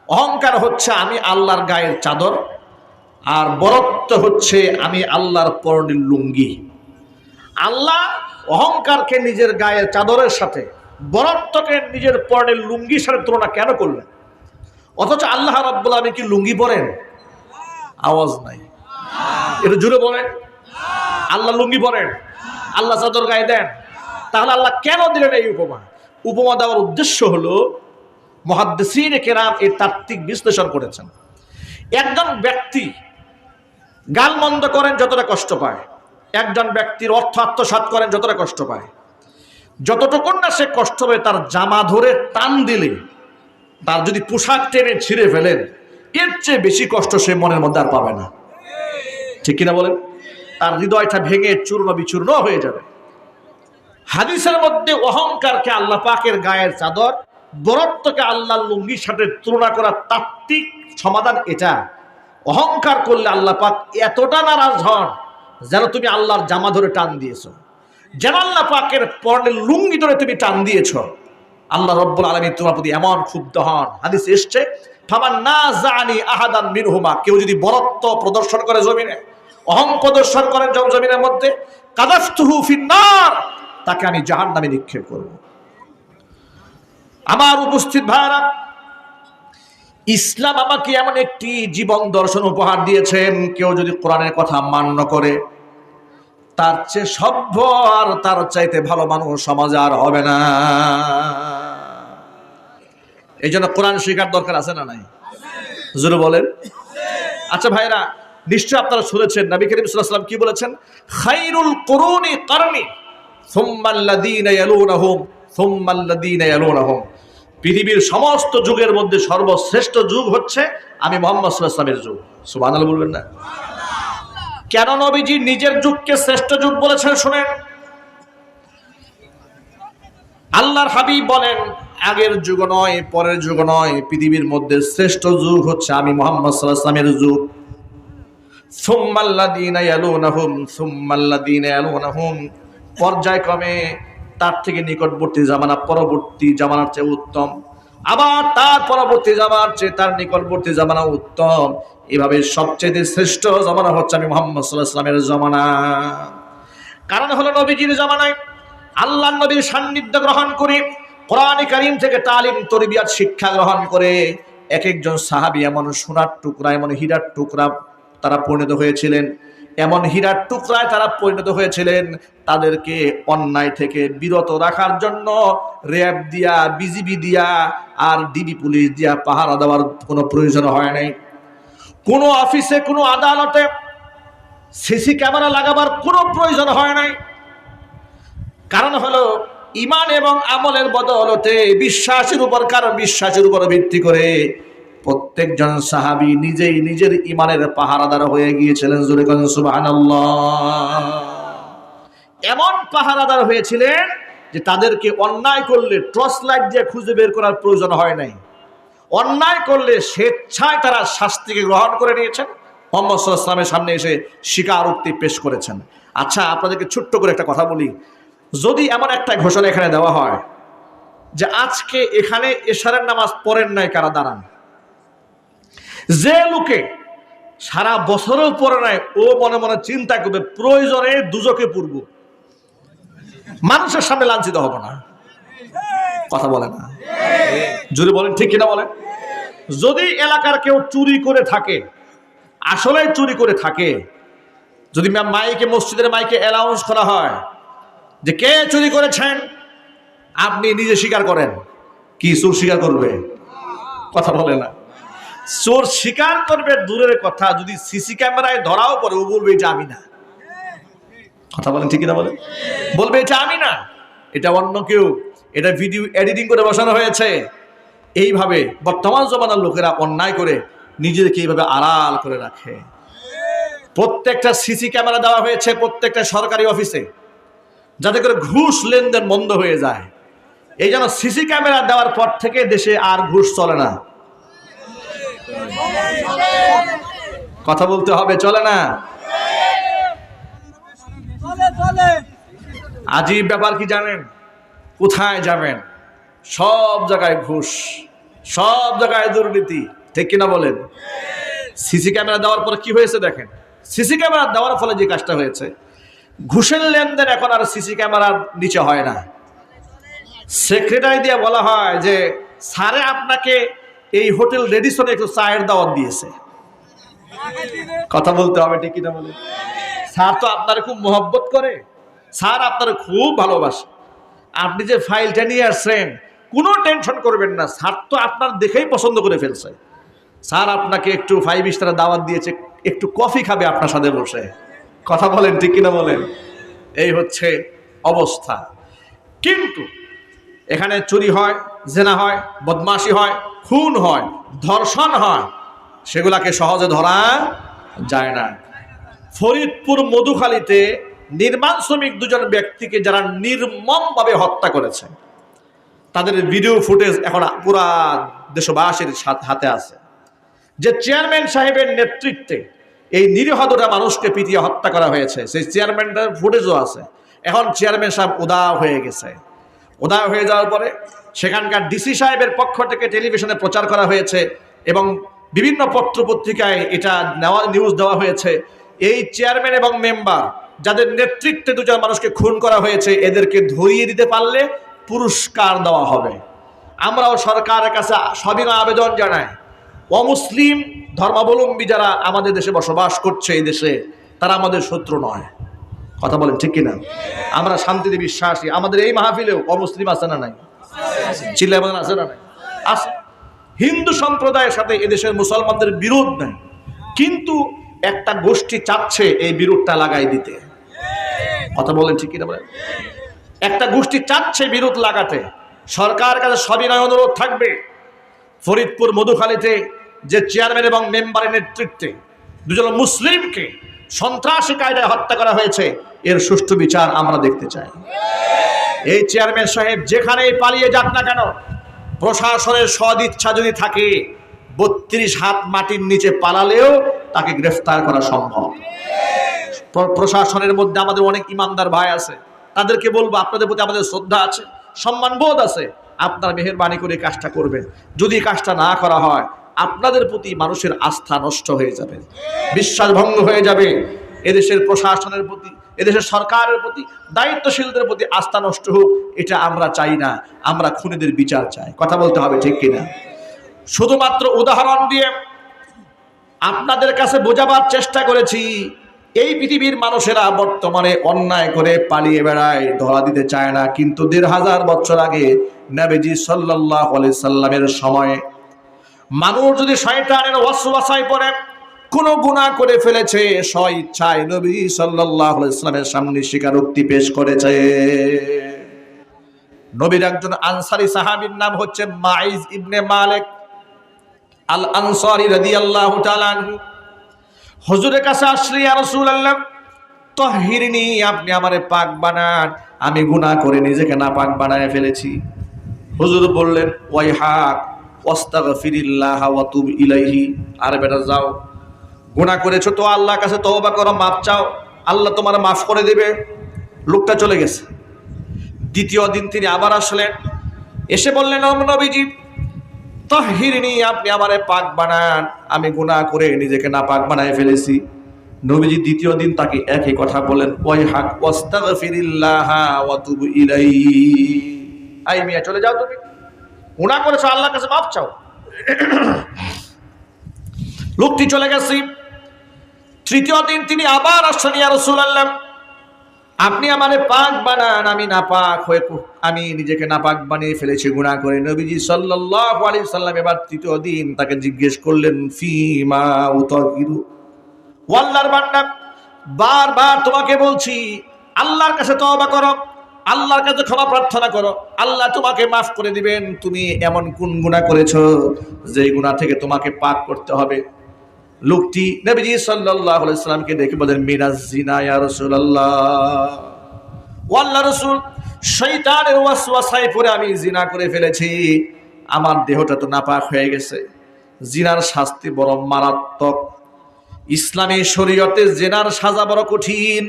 অহংকার হচ্ছে আমি আল্লাহর গায়ের চাদর, আর বরত্ব হচ্ছে আমি আল্লাহর পরনের লুঙ্গি। আল্লাহ অহংকারকে নিজের গায়ের চাদরের সাথে, বরত্বকে নিজের পরনের লুঙ্গির সাথে তুলনা কেন করলেন? অথচ আল্লাহ রাব্বুল আলামিন কি লুঙ্গি পরেন? আওয়াজ নাই, একটু জোরে বলেন। আল্লাহ লুঙ্গি পরেন? আল্লাহ চাদর গায়ে দেন? তাহলে আল্লাহ কেন দিলেন এই উপমা? উপমা দেওয়ার উদ্দেশ্য হলো, মুহাদ্দিসিনে কেরাম এর তাত্ত্বিক বিশ্লেষণ করেছেন। একজন ব্যক্তি গালমন্দ করেন যতটা কষ্ট পায়, একজন ব্যক্তির অর্থ আত্মসাৎ করেন যতটা কষ্ট পায়, যতটুকু না সে কষ্ট পায় তার জামা ধরে টান দিলে, তার যদি পোশাক টেনে ছিঁড়ে ফেলেন, এর চেয়ে বেশি কষ্ট সে মনের মধ্যে আর পাবে না। ঠিক কিনা বলেন? তার হৃদয়টা ভেঙে চূর্ণ বিচূর্ণ হয়ে যাবে। হাদিসের মধ্যে অহংকারকে আল্লাহ পাকের গায়ের চাদর, বরত্বকে আল্লাহর লুঙ্গির সাথে তুলনা করার তাত্ত্বিক সমাধান এটা। অহংকার করলে আল্লাহ পাক এতটা নারাজ হন যেন তুমি আল্লাহর জামা ধরে টান দিয়েছো, যেন আল্লাহ পাকের পরনের লুঙ্গি ধরে তুমি টান দিয়েছো। আল্লাহ রব্বুল আলামিন তোমার প্রতি এমন ক্ষুব্ধ হন। হাদিস এসছে, ফামান নাযানি আহাদান মিনহুমা, কেউ যদি বরত্ব প্রদর্শন করে জমিনে, অহং প্রদর্শন করেন জমিনের মধ্যে, কাযাফতুহু ফিন্নার, তাকে আমি জাহান্নামে নিক্ষেপ করব। আমার উপস্থিত ভাইরা, ইসলাম আমাকে এমন একটি জীবন দর্শন উপহার দিয়েছেন, কেউ যদি কোরআনের কথা মান্য করে, তার চেয়ে সভ্য আর তার চাইতে ভালো মানুষ সমাজে আর হবে না। এই জন্য কোরআন শেখার দরকার আছে না নাই? জোরে বলেন। আচ্ছা ভাইরা, নিশ্চয় আপনারা শুনেছেন নবী করিম সাল্লাল্লাহু আলাইহি ওয়াসাল্লাম কি বলেছেন? খায়রুল কুরুনি কারনি সুম্মাল্লাযীনা ইয়ালুনাহুম সুম্মাল্লাযীনা ইয়ালুনাহুম। পৃথিবীর সমস্ত যুগের মধ্যে সর্বশ্রেষ্ঠ যুগ হচ্ছে আমি মুহাম্মদ সাল্লাল্লাহু আলাইহি ওয়াসাল্লামের যুগ। সুবহানাল্লাহ বলবেন না? কেন নবীজি নিজের যুগকে শ্রেষ্ঠ যুগ বলেছেন শুনেন। আল্লাহর হাবিব বলেন, আগের যুগ নয়, পরের যুগ নয়, পৃথিবীর মধ্যে শ্রেষ্ঠ যুগ হচ্ছে আমি মুহাম্মদ সাল্লাল্লাহু আলাইহি ওয়াসাল্লামের যুগ। সুম্মাল্লাযীনা ইয়ালুনাহুম সুম্মাল্লাযীনা ইয়ালুনাহুম, পর্যায়ক্রমে তার থেকে নিকটবর্তী জামানা পরবর্তী জামানার চেয়ে উত্তম, আবার তার পরবর্তী জামানার চেয়ে তার নিকটবর্তী জামানা উত্তম। এভাবে সবচেয়ে শ্রেষ্ঠ জামানা হচ্ছে আমি মুহাম্মদ সাল্লাল্লাহু আলাইহি ওয়াসাল্লামের জামানা। কারণ হলো নবীজির জামানায় আল্লাহর নবীর সান্নিধ্য গ্রহণ করে, কোরআনে কারীম থেকে তালিম তরবিয়াত শিক্ষা গ্রহণ করে এক একজন সাহাবী এমন সোনার টুকরা, এমন হীরার টুকরা তারা পরিণত হয়েছিলেন, এমন হীরার টুকরায় তারা পরিণত হয়েছিলেন, তাদেরকে অন্যায় থেকে বিরত রাখার জন্য র্যাব দিয়া, বিজিবি দিয়া আর ডিবি পুলিশ দিয়া পাহারা দেওয়ার কোনো প্রয়োজন হয় নাই। কোনো অফিসে, কোনো আদালতে সিসি ক্যামেরা লাগাবার কোনো প্রয়োজন হয় নাই। কারণ হলো ঈমান এবং আমলের বদৌলতে, বিশ্বাসের উপর কারো বিশ্বাসের উপর ভিত্তি করে প্রত্যেকজন সাহাবী নিজেই নিজের ঈমানের পাহারাদার হয়ে গিয়েছিলেন। জোরে বলেন সুবহানাল্লাহ। এমন পাহারাদার হয়েছিলেন যে তাদেরকে অন্যায় করলে টর্চ লাইট দিয়ে খুঁজে বের করার প্রয়োজন হয় নাই। অন্যায় করলে স্বেচ্ছায় তারা শাস্তিকে গ্রহণ করে নিয়েছেন, মুহাম্মদ সাল্লাল্লাহু আলাইহি ওয়াসাল্লামের সামনে এসে স্বীকারোক্তি পেশ করেছেন। আচ্ছা, আপনাদেরকে ছোট্ট করে একটা কথা বলি। যদি এমন একটা ঘোষণা এখানে দেওয়া হয় যে আজকে এখানে এশারের নামাজ পড়েন নাই কারা, দাঁড়ান। যে লোকে সারা বছরও পড়ে নাই ও মনে মনে চিন্তা করবে প্রয়োজনে দুজকে পূর্ব, মানুষের সামনে লাঞ্ছিত হব না। কথা বলে না, জোরে বলেন ঠিক কিনা বলেন। যদি এলাকার কেউ চুরি করে থাকে, আসলে চুরি করে থাকে, যদি মাইকে, মসজিদের মাইকে অ্যানাউন্স করা হয় যে কে চুরি করেছেন, আপনি নিজে স্বীকার করেন, কি চোর স্বীকার করবে? কথা বলে না। চোর স্বীকার করবে দূরের কথা, যদি সিসি ক্যামেরায় ধরাও পড়ে ও বলবে এটা আমি না। কথা বলেন ঠিক কিনা বলেন। বলবে এটা আমি না, এটা অন্য কেউ, এটা ভিডিও এডিটিং করে বসানো হয়েছে। এইভাবে বর্তমান জমানার লোকেরা অন্যায় করে নিজেদেরকে এইভাবে আড়াল করে রাখে। প্রত্যেকটা সিসি ক্যামেরা দেওয়া হয়েছে প্রত্যেকটা সরকারি অফিসে, যাতে করে ঘুষ লেনদেন বন্ধ হয়ে যায়। এই জন্য সিসি ক্যামেরা দেওয়ার পর থেকে দেশে আর ঘুষ চলে না। কথা বলতে হবে, চলে না। আজীব ব্যাপার কি জানেন? কোথায় যাবেন সব জায়গায় ঘুষ, সব জায়গায় দুর্নীতি, ঠিক কিনা বলেন। সিসি ক্যামেরা দেওয়ার পরে কি হয়েছে দেখেন। সিসি ক্যামেরা দেওয়ার ফলে যে কাজটা হয়েছে, ঘুষের লেনদেন এখন আর সিসি ক্যামেরার নিচে হয় না। সেক্রেটারি দিয়ে বলা হয় যে স্যারে আপনাকে এই হোটেল রেডিসনে একটু চায়ের দাওয়াত দিয়েছে। কথা বলতে হবে, ঠিক কিনা বলেন। স্যার তো আপনার খুব মহব্বত করে, স্যার আপনার খুব ভালোবাসে, আপনি যে ফাইলটা নিয়ে আসছেন কোনো টেনশন করবেন না, স্যার তো আপনার দেখেই পছন্দ করে ফেলছে, স্যার আপনাকে একটু 5 স্টার দাওয়াত দিয়েছে, একটু কফি খাবে আপনার সাথে বসে। কথা বলেন ঠিক কিনা বলেন। এই হচ্ছে অবস্থা। কিন্তু এখানে চুরি হয়, জেনা হয়, বদমাশি হয়, খুন হয়, ধর্ষণ হয়, সেগুলাকে সহজে ধরা যায় না। ফরিদপুর মধুখালীতে নির্মাণ শ্রমিক দুজন ব্যক্তিকে যারা নির্মমভাবে হত্যা করেছে, তাদের ভিডিও ফুটেজ এখন পুরা দেশবাসীর হাতে আছে। যে চেয়ারম্যান সাহেবের নেতৃত্বে এই নিরীহ দুটা মানুষকে পিটিয়ে হত্যা করা হয়েছে, সেই চেয়ারম্যানটার ফুটেজও আছে। এখন চেয়ারম্যান সাহেব উদাও হয়ে গেছে। উদাও হয়ে যাওয়ার পরে সেখানকার ডিসি সাহেবের পক্ষ থেকে টেলিভিশনে প্রচার করা হয়েছে এবং বিভিন্ন পত্র পত্রিকায় এটা নিউজ দেওয়া হয়েছে। এই চেয়ারম্যান এবং মেম্বার যাদের নেতৃত্বে দুজন মানুষকে খুন করা হয়েছে, এদেরকে ধরিয়ে দিতে পারলে পুরস্কার দেওয়া হবে। আমরাও সরকারের কাছে সবিনয় আবেদন জানাই, অমুসলিম ধর্মাবলম্বী যারা আমাদের দেশে বসবাস করছে, এই দেশে, তারা আমাদের শত্রু নয়। কথা বলেন ঠিক কিনা। আমরা শান্তিতে বিশ্বাসী। আমাদের এই মাহফিলেও অমুসলিম আছে না নাই? চিল্লায় বলেন আছে না নাই? আছে। হিন্দু সম্প্রদায়ের সাথে এদেশের মুসলমানদের বিরোধ নাই, কিন্তু একটা গোষ্ঠী চাচ্ছে এই বিরোধটা লাগাই দিতে। কথা বলেন ঠিক কিনা বলেন। একটা গোষ্ঠী চাচ্ছে বিরোধ লাগাতে। সরকারের কাছে সবিনয় অনুরোধ থাকবে, ফরিদপুর মধুখালীতে যে চেয়ারম্যান এবং মেম্বারের নেতৃত্বে দুজন মুসলিমকে সন্ত্রাসী কায়দায় হত্যা করা হয়েছে, এর সুষ্ঠু বিচার আমরা দেখতে চাই। এই চেয়ারম্যান সাহেব যেখানেই পালিয়ে যাক না কেন, প্রশাসনের সদিচ্ছা যদি থাকে 32 হাত মাটির নিচে পালালেও তাকে গ্রেফতার করা সম্ভব। প্রশাসনের মধ্যে আমাদের অনেক ইমানদার ভাই আছে, তাদেরকে বলবো আপনাদের প্রতি আমাদের শ্রদ্ধা আছে, সম্মান বোধ আছে, আপনারা মেহেরবানি করে কাজটা করবেন। যদি কাজটা না করা হয় আপনাদের প্রতি মানুষের আস্থা নষ্ট হয়ে যাবে, বিশ্বাস ভঙ্গ হয়ে যাবে। এদেশের প্রশাসনের প্রতি, এদেশের সরকারের প্রতি, দায়িত্বশীলদের প্রতি আস্থা নষ্ট হোক, এটা আমরা চাই না। আমরা খুনিদের বিচার চাই। কথা বলতে হবে, ঠিক কিনা? শুধুমাত্র উদাহরণ দিয়ে আপনাদের কাছে বোঝাবার চেষ্টা করেছি। এই পৃথিবীর মানুষেরা বর্তমানে অন্যায় করে পালিয়ে বেড়ায়, ধরা দিতে চায় না, কিন্তু 1500 বছর আগে নবীজি সাল্লাল্লাহু আলাইহি সাল্লামের সময়ে মানুষ যদি শয়তানের ওয়াসওয়াসায় পড়ে কোনো গুনাহ করে ফেলেছে, স্বইচ্ছায় নবী সাল্লাল্লাহু আলাইহি সাল্লামের সামনে স্বীকারোক্তি পেশ করেছে। নবীর একজন আনসারী সাহাবীর নাম হচ্ছে মাইজ ইবনে মালিক আল আনসারী রাদিয়াল্লাহু তাআলা আনহু। হুজুরের কাছে আসলে, ইয়া রাসূলুল্লাহ তাহহিরনি, আপনি আমারে পাক বানান, আমি গুনাহ করে নিজেকে নাপাক বানায় ফেলেছি। হুজুর বললেন, ওয়াইহাক ওয়াস্তাগফিরিল্লাহ ওয়া তুব ইলাইহি, আরে বেটা যাও, গুনাহ করেছো তো আল্লাহর কাছে তওবা করো, মাপ চাও, আল্লাহ তোমার মাফ করে দেবে। লোকটা চলে গেছে। দ্বিতীয় দিন তিনি আবার আসলেন, এসে বললেন, ও নবীজি তাহহিরনি, আপনি আমারে পাক বানান, আমি গুনাহ করে নিজেকে নাপাক বানায় ফেলেছি। নবীজি দ্বিতীয় দিন তাকে একই কথা বলেন, ওয়াইহাক ওয়াস্তাগফিরিল্লাহ ওয়া তুব ইলাইহি, আই মিয়া চলে যাও, তুমি গুনাহ করেছো, আল্লাহর কাছে মাফ চাও। লোকটি চলে গেছে। তৃতীয় দিন তিনি আবার আসছেন, ইয়া রাসূলুল্লাহ আপনি আমারে পাক বানান, আমি নাপাক হয়ে, আমি নিজেকে নাপাক বানিয়ে ফেলেছি গুনাহ করে। নবীজি সাল্লাল্লাহু আলাইহি সাল্লাম এবার তৃতীয় দিন তাকে জিজ্ঞেস করলেন, ফিমা উতাহিরু, আল্লাহর বান্দা বারবার তোমাকে বলছি আল্লাহর কাছে তওবা করো, আল্লাহর কাছে ক্ষমা প্রার্থনা করো, আল্লাহ তোমাকে মাফ করে দিবেন। তুমি এমন কোন গুনাহ করেছো যে গুনাহ থেকে তোমাকে পাক করতে হবে? লোকটি নবীজি সাল্লাল্লাহু আলাইহি সাল্লামকে দেখে বলেন, মিনাজ জিনা ইয়া রাসূলুল্লাহ, ও আল্লাহর রাসূল, শয়তানের ওয়াসওয়াসায় পড়ে আমি জিনা করে ফেলেছি, আমার দেহটা তো নাপাক হয়ে গেছে। জিনার শাস্তি বড় মারাত্মক। ইসলামী শরীয়তে জিনার সাজা বড় কঠিন।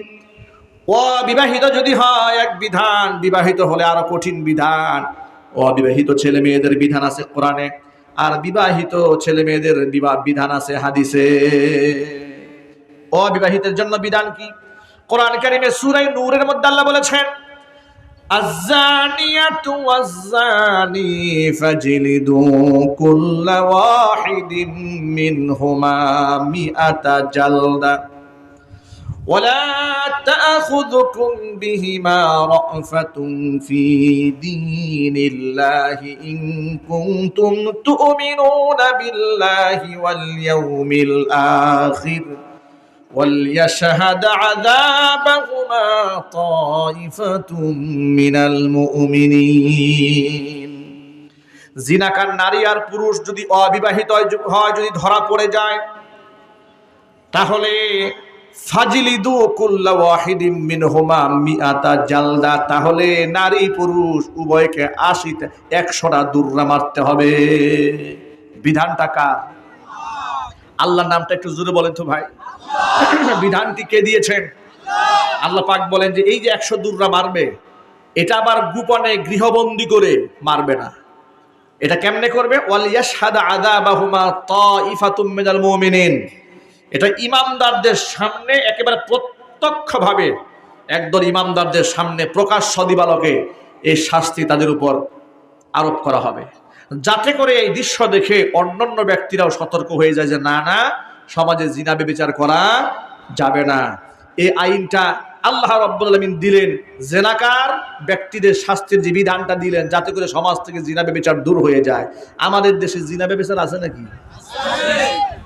অবিবাহিত যদি হয় এক বিধান, বিবাহিত হলে আরো কঠিন বিধান। অবিবাহিত ছেলে মেয়েদের বিধান আছে কোরআনে, আর বিবাহিত ছেলে মেয়েদের বিধান আছে হাদিসে। অবিবাহিতের জন্য বিধান কি? কোরআন কারীমে সূরা নূরের মধ্যে আল্লাহ বলেছেন, আয-যানিয়াতু ওয়াজ-যানি ফাজলিদু কুল্লা ওয়াহিদিন মিনহুমা মিআতা জালদা ওয়ালা তা'খুযুকুম বিহিমা রা'ফাতুন ফি দীনিল্লাহি ইন কুনতুম তু'মিনুনা বিল্লাহি ওয়াল ইয়াউমিল আখির ওয়ালইয়াশহাদ আযাবাহুমা তাইফাতুম মিনাল মুমিনিন। জিনাকার নারী আর পুরুষ যদি অবিবাহিত হয়, যদি ধরা পড়ে যায়, তাহলে ফাজলিদু কুল্লা ওয়াহিদিম মিনহুমা মিআতা জালদা, তাহলে নারী পুরুষ উভয়কে 100টা দুররা মারতে হবে। বিধানটা কার? আল্লাহর নামটা একটু জোরে বলেন তো ভাই। বিধানটি কে দিয়েছেন? আল্লাহ পাক বলেন যে এই যে 100 দুররা মারবে, এটা আবার গোপনে গৃহবন্দী করে মারবে না। এটা কেমনে করবে? ওয়ালিয়াশহাদ আযাবাহুমা তাইফাতুম মিনাল মুমিনিন, এটা ইমামদারদের সামনে একেবারে প্রত্যক্ষভাবে একদল ইমামদারদের সামনে প্রকাশ্য দিবালোকে এই শাস্তি তাদের উপর আরোপ করা হবে, যাতে করে এই দৃশ্য দেখে অন্যান্য ব্যক্তিরাও সতর্ক হয়ে যায় যে না না, সমাজে জিনা ব্যভিচার করা যাবে না। এই আইনটা আল্লাহ রাব্বুল আলামিন দিলেন, জিনাকার ব্যক্তিদের শাস্তির যে বিধানটা দিলেন, যাতে করে সমাজ থেকে জিনা ব্যভিচার দূর হয়ে যায়। আমাদের দেশে জিনা ব্যভিচার আছে নাকি?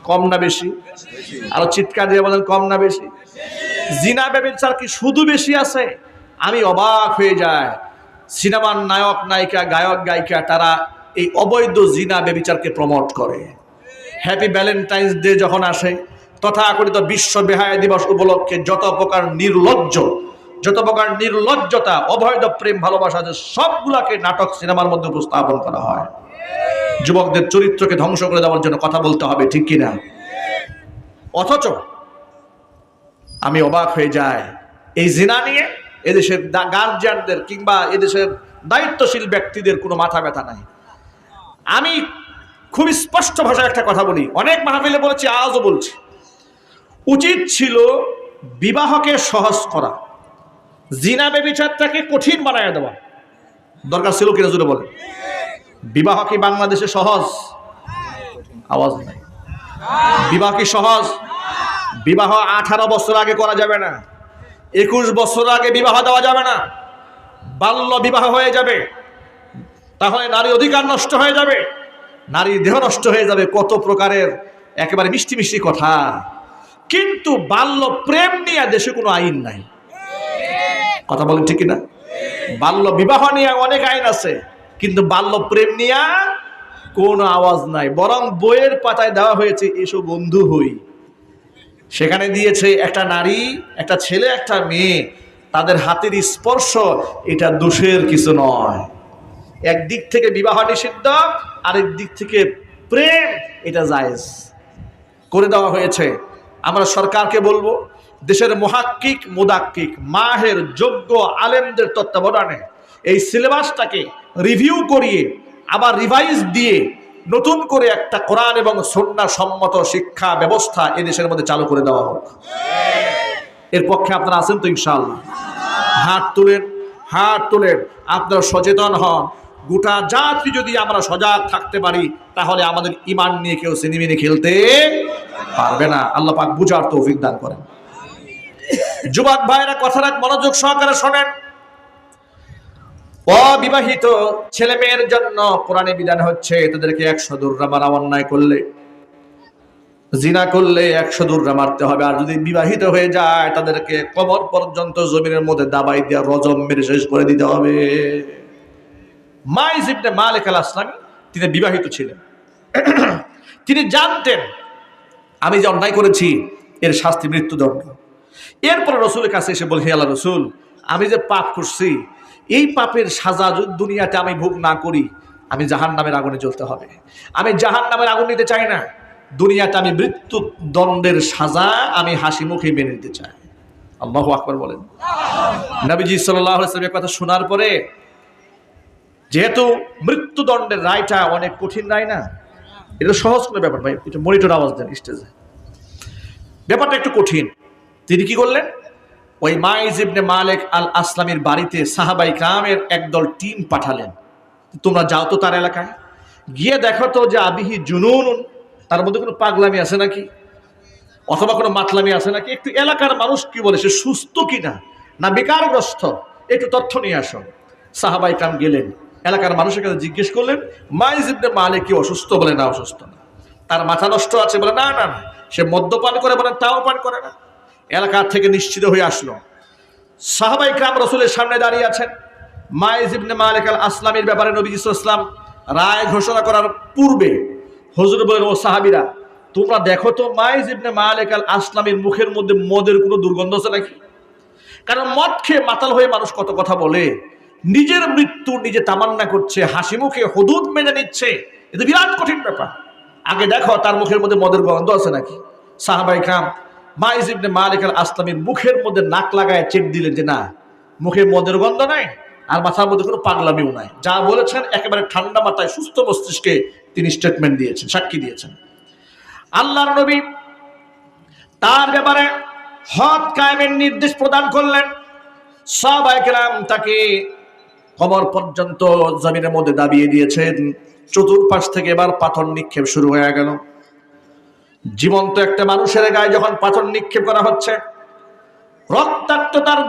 কম না বেশি? আরো চিৎকার দিয়ে বলেন, কম না বেশি? জিনা ব্যভিচার কি শুধু বেশি আছে? আমি অবাক হয়ে যাই। সিনেমার নায়ক নায়িকা, গায়ক গায়িকা, তারা এই অবৈধ জিনা ব্যভিচারকে প্রমোট করে। হ্যাপি ভ্যালেন্টাইন্স ডে যখন আসে, তথাকথিত বিশ্ব বেহায়া দিবস উপলক্ষে যত প্রকার নির্লজ্জতা, অবৈধ প্রেম ভালোবাসা, সবগুলাকে নাটক সিনেমার মধ্যে উপস্থাপন করা হয়। যুবকদের চরিত্রকে ধ্বংস করে দেওয়ার জন্য কথা বলতে হবে, ঠিক কিনা? অথচ আমি অবাক হয়ে যাই এই জিনা নিয়ে এদেশের গার্জিয়ানদের কিংবা এদেশের দায়িত্বশীল ব্যক্তিদের কোনো মাথা ব্যথা নাই। আমি খুব স্পষ্ট ভাষায় একটা কথা বলি, অনেক মাহফিলে বলেছি, আজও বলছি, উচিত ছিল বিবাহকে সহজ করা, জিনা ব্যভিচারটাকে কঠিন বানায় দেওয়া দরকার ছিল কিনা জুড়ে বলেন? বিবাহ কি বাংলাদেশে সহজ? আওয়াজ নাই। বিবাহ কি সহজ? বিবাহ 18 বছর আগে করা যাবে না, 21 বছর আগে বিবাহ দেওয়া যাবে না। বাল্য বিবাহ হয়ে যাবে, তাহলে নারী অধিকার নষ্ট হয়ে যাবে, নারী দেহ নষ্ট হয়ে যাবে, কত প্রকারের একেবারে মিষ্টি মিষ্টি কথা। কিন্তু বাল্য প্রেম নিয়ে দেশে কোনো আইন নাই, কথা বলেন ঠিক কিনা? বাল্য বিবাহ নিয়ে অনেক আইন আছে, কিন্তু বাল্য প্রেম নিয়ে কোনো আওয়াজ নাই। বরং বইয়ের পাতায় দেওয়া হয়েছে এসো বন্ধু হই, সেখানে দিয়েছে একটা নারী, একটা ছেলে, একটা মেয়ে, তাদের হাতের স্পর্শ এটা দোষের কিছু নয়। একদিক থেকে বিবাহ নিষিদ্ধ, আরেক দিক থেকে প্রেম এটা জায়েজ করে দেওয়া হয়েছে। আমরা সরকারকে বলবো, দেশের মুহাক্কিক মুদাক্কিক মাহের যোগ্য আলেমদের তত্ত্বাবধানে এই সিলেবাসটাকে রিভিউ করিয়ে আবার রিভাইজ দিয়ে নতুন করে একটা কোরআন এবং সুন্নাহ সম্মত শিক্ষা ব্যবস্থা এদেশের মধ্যে চালু করে দেওয়া হোক। এর পক্ষে আপনারা আছেন তো ইনশাআল্লাহ? হাত তুলেন, হাত তুলেন, আপনারা সচেতন হন। গোটা জাতি যদি আমরা সজাগ থাকতে পারি, তাহলে আমাদের ঈমান নিয়ে কেউ সিনেমিনে খেলতে পারবে না। আল্লাহ পাক বুঝার তৌফিক দান করেন। যুবক ভাইরা কথা রাখ, মনোযোগ সহকারে শোনেন। অবিবাহিত ছেলে মেয়ের জন্য কোরআনে বিধান হচ্ছে তাদেরকে 100 দৌড়া মারা, অন্যায় করলে, জিনা করলে 100 দৌড়া মারতে হবে। আর যদি বিবাহিত হয়ে যায় তাদেরকে কবর পর্যন্ত জমিনের মধ্যে দাবাই দিয়ে রজম মেরে শেষ করে দিতে হবে। মাইজ ইবনে মালিক আল আসলামী তিনি বিবাহিত ছিলেন, তিনি জানতেন আমি যে অন্যায় করেছি এর শাস্তি মৃত্যুদণ্ড। এরপর রসুলের কাছে এসে বলে, হে আল্লাহ রসুল, আমি যে পাপ করছি এই পাপের সাজা যদি দুনিয়াতে আমি ভোগ না করি, আমি জাহান্নামের আগুনে জ্বলতে হবে। আমি জাহান্নামের আগুন নিতে চাই না, দুনিয়াতে আমি মৃত্যুদণ্ডের সাজা আমি হাসি মুখে মেনে নিতে চাই। আল্লাহু আকবার বলেন। নবীজি সাল্লাল্লাহু আলাইহি ওয়াসাল্লামের কথা শোনার পরে, যেহেতু মৃত্যুদণ্ডের রায়টা অনেক কঠিন রায় না, এটা সহজ কোনো ব্যাপার ভাই, একটু মনিটর আওয়াজ দেন স্টেজে, ব্যাপারটা একটু কঠিন। তিনি কি করলেন, ওই মাইজ ইবনে মালিক আল আসলামীর বাড়িতে সাহাবাই কিরামের একদল টিম পাঠালেন, তোমরা যাও তো তার এলাকায়, গিয়ে দেখো তো যে আবিহি জুনুন, তার মধ্যে কোনো পাগলামি আছে নাকি, অথবা কোনো মাতলামি আছে নাকি, একটু এলাকার মানুষ কি বলে, সে সুস্থ কিনা না বেকারগ্রস্ত, একটু তথ্য নিয়ে আসো। সাহাবাই কিরাম গেলেন, এলাকার মানুষের কাছে জিজ্ঞেস করলেন, মাইজ ইবনে মালিক কি অসুস্থ? বলে না, অসুস্থ না। তার মাথা নষ্ট আছে? বলে না না না। সে মদ্যপান করে? বলেন তাও পান করে না। এলাকা থেকে নিশ্চিত হয়ে আসলো। সাহাবাই কিরাম রাসূলের সামনে দাঁড়িয়ে আছেন। মাইজ ইবনে মালিক আল আসলামীর ব্যাপারে নবী সাল্লাল্লাহু আলাইহি ওয়াসাল্লাম রায় ঘোষণা করার পূর্বে হুজুর বলেন, ও সাহাবীরা, তোমরা দেখো তো মাইজ ইবনে মালিক আল আসলামীর মুখের মধ্যে মদের কোনো দুর্গন্ধ আছে নাকি? কারণ মদ খেয়ে মাতাল হয়ে মানুষ কত কথা বলে, নিজের মৃত্যু নিজে তামান্না করছে, হাসি মুখে হুদুদ মেনে নিচ্ছে, এটা বিরাট কঠিন ব্যাপার। আগে দেখো তার মুখের মধ্যে মদের গন্ধ আছে নাকি। সাহাবাই কিরাম মাইজ ইবনে মালিক আল আসলামীর মুখের মধ্যে নাক লাগায় চেক দিলেন যে না, মুখে মদের গন্ধ নাই, আর মাথার মধ্যে কোনো পাগলামিও নাই। যা বলেছেন একেবারে ঠান্ডা মাথায় সুস্থ মস্তিষ্কে তিনি স্টেটমেন্ট দিয়েছেন, সাক্ষী দিয়েছেন। আল্লাহর নবী তার ব্যাপারে হক কায়েমের নির্দেশ প্রদান করলেন। সাহাবায়ে কেরাম তাকে কবর পর্যন্ত জমিনের মধ্যে দাবিয়ে দিয়েছেন। চতুর্পাশ থেকে এবার পাথর নিক্ষেপ শুরু হয়ে গেল। জীবন্ত একটা মানুষের গায়ে যখন পাথর নিক্ষেপ করা হচ্ছে, রক্তাক্ত তার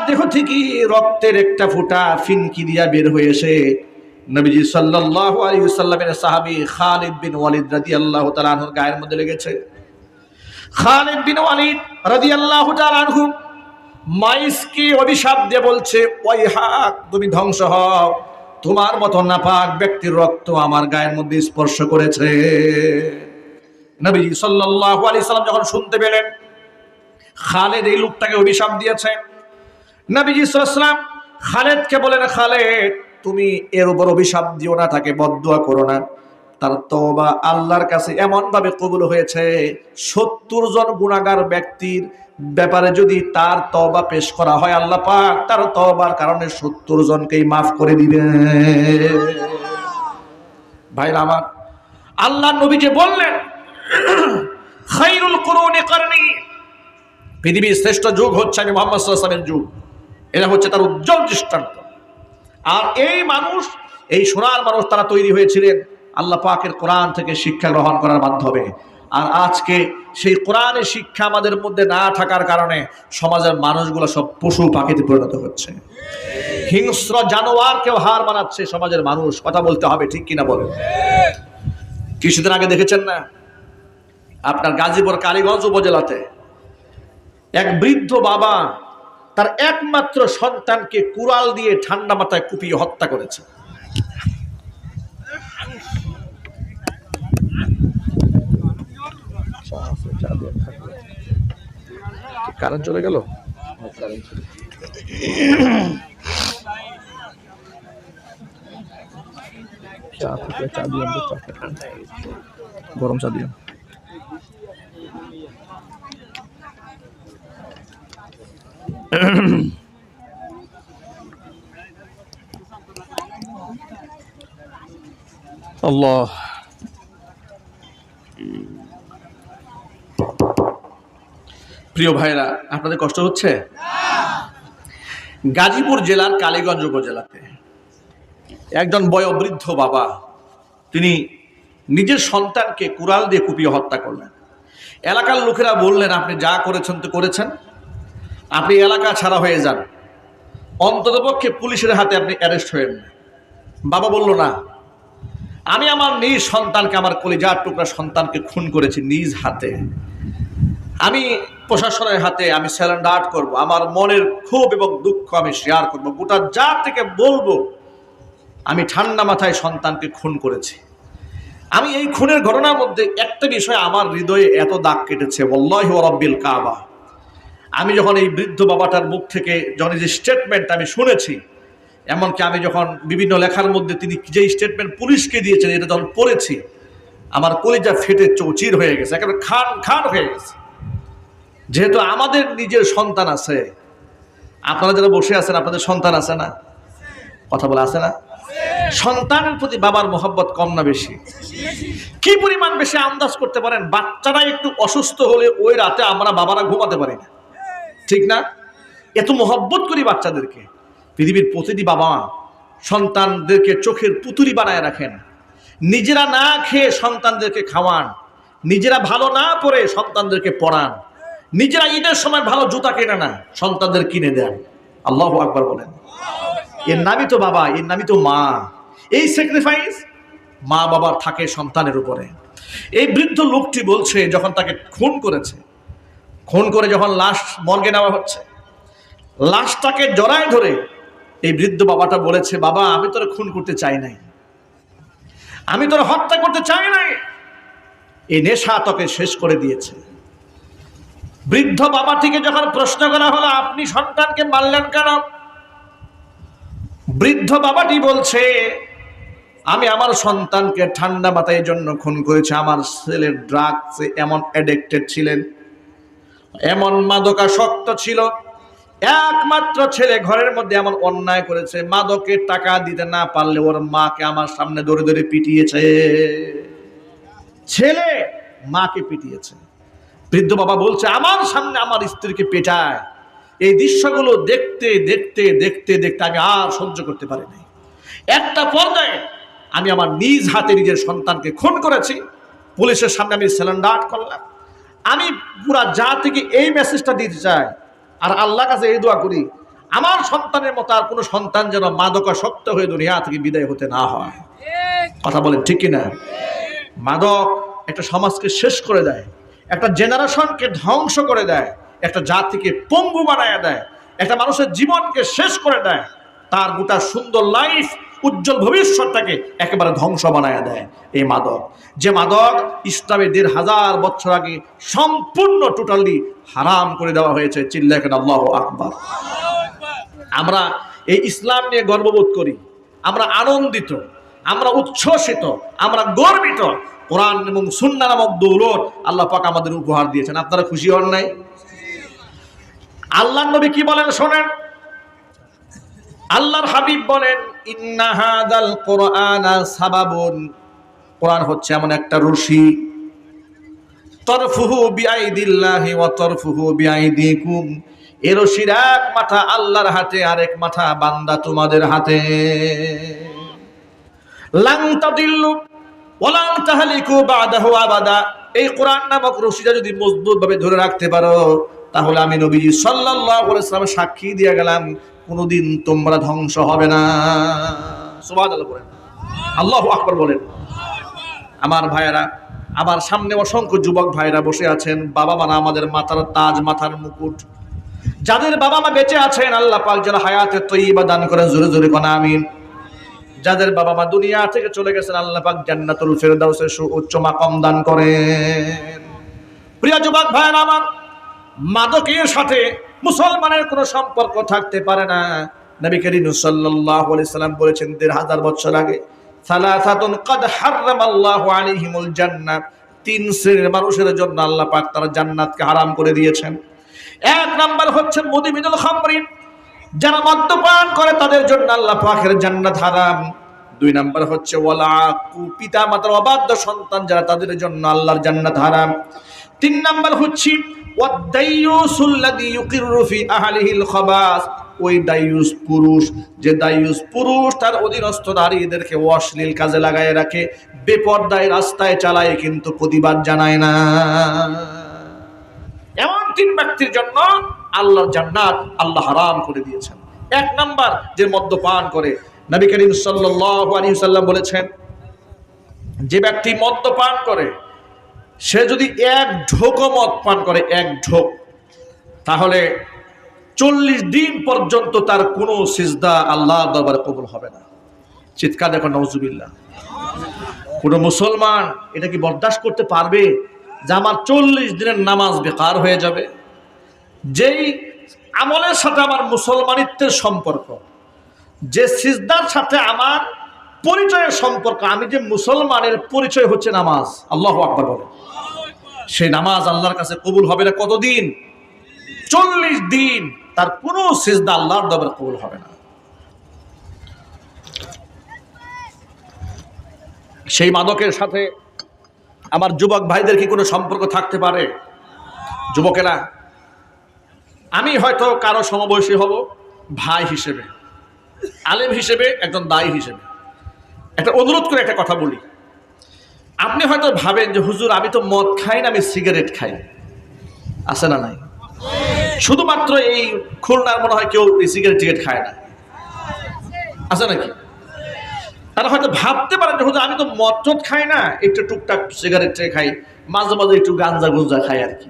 দেহ থেকে রক্তের একটা ফোঁটা ফিনকি দিয়া বের হয়ে এসে নবীজি সাল্লাল্লাহু আলাইহি ওয়াসাল্লামের সাহাবী খালিদ বিন ওয়ালিদ রাদিয়াল্লাহু তাআলা আনহুর গায়ের মধ্যে লেগেছে। খালিদ বিন ওয়ালিদ রাদিয়াল্লাহু তাআলা আনহু মাইসকে অভিশাপ দিয়ে বলছে, ওই হাক, তুমি ধ্বংস হও, তোমার মতো নাপাক ব্যক্তির রক্ত আমার গায়ের মধ্যে স্পর্শ করেছে। নবীজি সাল্লাল্লাহু আলাইহি ওয়াসাল্লাম যখন শুনতে পেলেন খালিদ এই লোকটাকে অভিশাপ দিয়েছে, নবীজি সাল্লাল্লাহু আলাইহি ওয়াসাল্লাম খালিদকে বলেন, খালিদ তুমি এর উপর অভিশাপ দিও না, তাকে বদদুয়া করো না। তার তওবা আল্লাহর কাছে এমন ভাবে কবুল হয়েছে, 70 জন গুনাহগার ব্যক্তির ব্যাপারে যদি তার তওবা পেশ করা হয়, আল্লাহ পাক তার তওবার কারণে 70 জনকেই মাফ করে দিবেন। ভাইরা আমার, আল্লাহ নবীকে বললেন খায়রুল কুরুনি করনি, পৃথিবীর শ্রেষ্ঠ যুগ হচ্ছে আমি মুহাম্মদ সাল্লাল্লাহু আলাইহি ওয়াসাল্লামের যুগ। এটা হচ্ছে তার উজ্জ্বল দৃষ্টান্ত। আর এই মানুষ, এই সোনার মানুষ তারা তৈরি হয়েছিলেন আল্লাহ পাকের কোরআন থেকে শিক্ষা গ্রহণ করার মাধ্যমে। আর আজকে সেই কোরআনের শিক্ষা আমাদের মধ্যে না থাকার কারণে সমাজের মানুষগুলো সব পশু পাখিতে পরিণত হচ্ছে। হিংস্র জানোয়ারকেও হার মানাচ্ছে সমাজের মানুষ। কথা বলতে হবে, ঠিক কিনা বলেন? কিছুদিন আগে দেখেছেন না, আপনার গাজীপুর কালীগঞ্জ উপজেলাতে এক বৃদ্ধ বাবা তার একমাত্র সন্তানকে কুড়াল দিয়ে ঠান্ডা মাথায় কুপিয়ে হত্যা করেছে। কারেন্ট চলে গেল। গরম চা দিয়ে আল্লাহ। প্রিয় ভাইরা, আপনাদের কষ্ট হচ্ছে? গাজীপুর জেলার কালীগঞ্জ উপজেলাতে একজন বয়োবৃদ্ধ বাবা, তিনি নিজের সন্তানকে কুড়াল দিয়ে কুপিয়ে হত্যা করলেন। এলাকার লোকেরা বললেন, আপনি যা করেছেন তো করেছেন, আপনি এলাকা ছাড়া হয়ে যান, অন্ততপক্ষে পুলিশের হাতে আপনি অ্যারেস্ট হয়ে যান। বাবা বলল, না, আমি আমার নিজ সন্তানকে, আমার কলিজার টুকরা সন্তানকে খুন করেছি নিজ হাতে। আমি প্রশাসনের হাতে আমি স্যারেন্ডার করব, আমার মনের ক্ষোভ এবং দুঃখ আমি শেয়ার করব, গোটা যা থেকে বলবো আমি ঠান্ডা মাথায় সন্তানকে খুন করেছি। আমি এই খুনের ঘটনার মধ্যে একটা বিষয় আমার হৃদয়ে এত দাগ কেটেছে, ওয়াল্লাহি ওয়া রাব্বিল কাবা। আমি যখন এই বৃদ্ধ বাবাটার মুখ থেকে যখন যে স্টেটমেন্ট আমি শুনেছি, এমনকি আমি যখন বিভিন্ন লেখার মধ্যে তিনি যে স্টেটমেন্ট পুলিশকে দিয়েছেন এটা যখন পড়েছি, আমার কলিজা ফেটে চৌচির হয়ে গেছে, একেবারে খান খান হয়ে গেছে। যেহেতু আমাদের নিজের সন্তান আছে, আপনারা যারা বসে আছেন আপনাদের সন্তান আছে না? কথা বলে আছে না? সন্তানের প্রতি বাবার মোহাব্বত কম না বেশি? কি পরিমাণ বেশি আন্দাজ করতে পারেন? বাচ্চারা একটু অসুস্থ হলে ওই রাতে আমরা বাবারা ঘুমাতে পারি না, ঠিক না? এত মোহাব্বত করি বাচ্চাদেরকে। পৃথিবীর প্রতিটি বাবা সন্তানদেরকে চোখের পুতুলি বানায় রাখেন, নিজেরা না খেয়ে সন্তানদেরকে খাওয়ান, নিজেরা ভালো না পড়ে সন্তানদেরকে পড়ান, নিজেরা ঈদের সময় ভালো জুতা কেনে না, সন্তানদের কিনে দেন। আল্লাহু আকবার বলেন। এর নামই তো বাবা, এর নামই তো মা। এই স্যাক্রিফাইস মা বাবার থাকে সন্তানের উপরে। এই বৃদ্ধ লোকটি বলছে, যখন তাকে খুন করেছে, খুন করে যখন লাশ মর্গে নেওয়া হচ্ছে, লাশটাকে জড়ায় ধরে এই বৃদ্ধ বাবাটা বলেছে, বাবা আমি তোরে খুন করতে চাই নাই, আমি তোরে হত্যা করতে চাই নাই, এই নেশা তোকে শেষ করে দিয়েছে। বৃদ্ধ বাবাটিকে যখন প্রশ্ন করা হলো, আপনি সন্তানকে মারলেন কেন? বৃদ্ধ বাবাটি বলছে, আমি আমার সন্তানকে ঠান্ডা মাথায় জন্য খুন করেছি। আমার ছেলের ড্রাগসে এমন অ্যাডিক্টেড ছিলেন, এমন মাদকাসক্ত ছিল, একমাত্র ছেলে ঘরের মধ্যে এমন অন্যায় করেছে, মাদকের টাকা দিতে না পারলে ওর মাকে আমার সামনে ধরে ধরে পিটিয়েছে। ছেলে মাকে পিটিয়েছে। বৃদ্ধ বাবা বলছে, আমার সামনে আমার স্ত্রীকে পেটায়। এই দৃশ্যগুলো দেখতে দেখতে দেখতে দেখতে আমি আর সহ্য করতে পারিনি। একটা পর্যায়ে আমি আমার নিজ হাতে নিজের সন্তানকে খুন করেছি, পুলিশের সামনে আমি স্যালেন্ডার করলাম। আমি পুরা জাতিকে এই মেসেজটা দিতে চাই, আর আল্লাহর কাছে এই দোয়া করি, আমার সন্তানের মতো আর কোনো সন্তান যেন মাদকাসক্ত হয়ে দুনিয়া থেকে বিদায় হতে না হয়। কথা বলেন ঠিক কিনা? মাদক একটা সমাজকে শেষ করে দেয়, একটা জেনারেশনকে ধ্বংস করে দেয়, একটা জাতিকে পঙ্গু বানায় দেয়, একটা মানুষের জীবনকে শেষ করে দেয়, তার গোটা সুন্দর লাইফ, উজ্জ্বল ভবিষ্যৎটাকে একেবারে ধ্বংস বানায় দেয় এই মাদক। যে মাদক ইসলামের ১৫০০ বছর আগে সম্পূর্ণ টোটালি হারাম করে দেওয়া হয়েছে। চিল্লায় কেন আল্লাহু আকবার। আমরা এই ইসলাম নিয়ে গর্ববোধ করি, আমরা আনন্দিত, আমরা উচ্ছ্বসিত, আমরা গর্বিত। কোরআন এবং সুন্নাহ নামক দৌলত আল্লাহ পাক আমাদের উপহার দিয়েছেন। আপনারা খুশি হন নাই? আল্লাহর নবী কি বলেন শোনেন। আল্লাহর হাবিব বলেন, ইন্না হাদাল কোরআনা সাবাবুন, কোরআন হচ্ছে এমন একটা রশি, তরফুহু বিআইদিল্লাহি ওয়া তরফুহু বিআইদিকুম, এই রশির এক মাথা আল্লাহর হাতে, আরেক মাথা বান্দা তোমাদের হাতে। লান তাদিল্লু ওয়া লান তাহলিকু বাদাহু আবাদা, এই কোরআন নামক রশিটা যদি মজবুত ভাবে ধরে রাখতে পারো, তাহলে আমি নবীজি সাল্লাল্লাহু আলাইহি ওয়াসাল্লাম সাক্ষী দিয়ে গেলাম কোনদিন তোমরা ধ্বংস হবে না। সুবহানাল্লাহ বলেন, আল্লাহু আকবার বলেন। আমার ভাইয়েরা, আমার সামনে অসংখ্য যুবক ভাইরা বসে আছেন। বাবা মা আমাদের মাথার তাজ, মাথার মুকুট। যাদের বাবা মা বেঁচে আছেন আল্লাহ পাক যেন হায়াতে তয়্যিবা দান করেন, জোরে জোরে কোন আমিন। যাদের বাবা মা দুনিয়া থেকে চলে গেছেন আল্লাহ পাক জান্নাতুল ফেরদাউসের সুউচ্চ মাকাম দান করেন। প্রিয় যুবক ভাইরা আমার, মাদকের সাথে মুসলমানের কোনো সম্পর্ক থাকতে পারে না। নবী করিম সাল্লাল্লাহু আলাইহি সাল্লাম বলেছেন ১৫০০ বছর আগে, সালাসাতুন কাদ হারামাল্লাহু আলাইহিমুল জান্নাহ, তিন শ্রেণীর মানুষের জন্য আল্লাহ পাক তার জান্নাতকে হারাম করে দিয়েছেন। এক নাম্বার হচ্ছে মুদমিনুল খামরি, যারা মদ্যপান করে তাদের জন্য আল্লাহ পাকের জান্নাত হারাম। দুই নাম্বার হচ্ছে ওয়ালাকু, পিতা মাতার অবাধ্য সন্তান যারা, তাদের জন্য আল্লাহর জান্নাত হারাম। তিন নাম্বার হচ্ছে ওয়াদাইয়ুসুল্লাযী ইউকিররু ফি আহলিহিল খাবাস, ওই দায়ুস পুরুষ, যে দায়ুস পুরুষ তার অধীনস্থ নারীদেরকে অশ্লীল কাজে লাগায় রাখে, বেপরদায় রাস্তায় চালায় কিন্তু প্রতিবাদ জানায় না। এমন তিন ব্যক্তির জন্য আল্লাহর জান্নাত আল্লাহ হারাম করে দিয়েছেন। এক নাম্বার যে মদ্যপান করে, নবী করিম সাল্লাল্লাহু আলাইহি ওয়াসাল্লাম বলেছেন, যে ব্যক্তি মদ্যপান করে সে যদি এক ঢোকও মদ পান করে, এক ঢোক, তাহলে ৪০ দিন পর্যন্ত তার কোনো সিজদা আল্লাহর দরবারে কবুল হবে না। চিৎকার দেখো নাউজুবিল্লাহ। কোন মুসলমান এটা কি বরদাস্ত করতে পারবে যে আমার ৪০ দিনের নামাজ বেকার হয়ে যাবে? যেই আমলের সাথে আমার মুসলমানিত্বের সম্পর্ক, যে সিজদার সাথে আমার পরিচয়ের সম্পর্ক, আমি যে মুসলমানের পরিচয় হচ্ছে নামাজ, আল্লাহু আকবার বলে, সেই নামাজ আল্লাহর কাছে কবুল হবে না কতদিন? ৪০ দিন তার কোনো সিজদা আল্লাহর দরবারে কবুল হবে না। সেই মাদকের সাথে আমার যুবক ভাইদের কি কোনো সম্পর্ক থাকতে পারে? যুবকেরা, আমি হয়তো কারো সমবয়সী হব, ভাই হিসেবে, আলেম হিসেবে, একজন দায়ী হিসেবে একটা অনুরোধ করে একটা কথা বলি। আপনি হয়তো ভাবেন যে হুজুর আমি তো মদ খাই না, আমি সিগারেট খাই। আছে না নাই? শুধুমাত্র এই খুলনার মনে হয় কেউ এই সিগারেট টিগারেট খায় না, আছে নাকি? তারা হয়তো ভাবতে পারেন যে হুজুর আমি তো মদ টদ খাই না, একটু টুকটাক সিগারেট খাই, মাঝে মাঝে একটু গাঞ্জা গুঞ্জা খাই আর কি।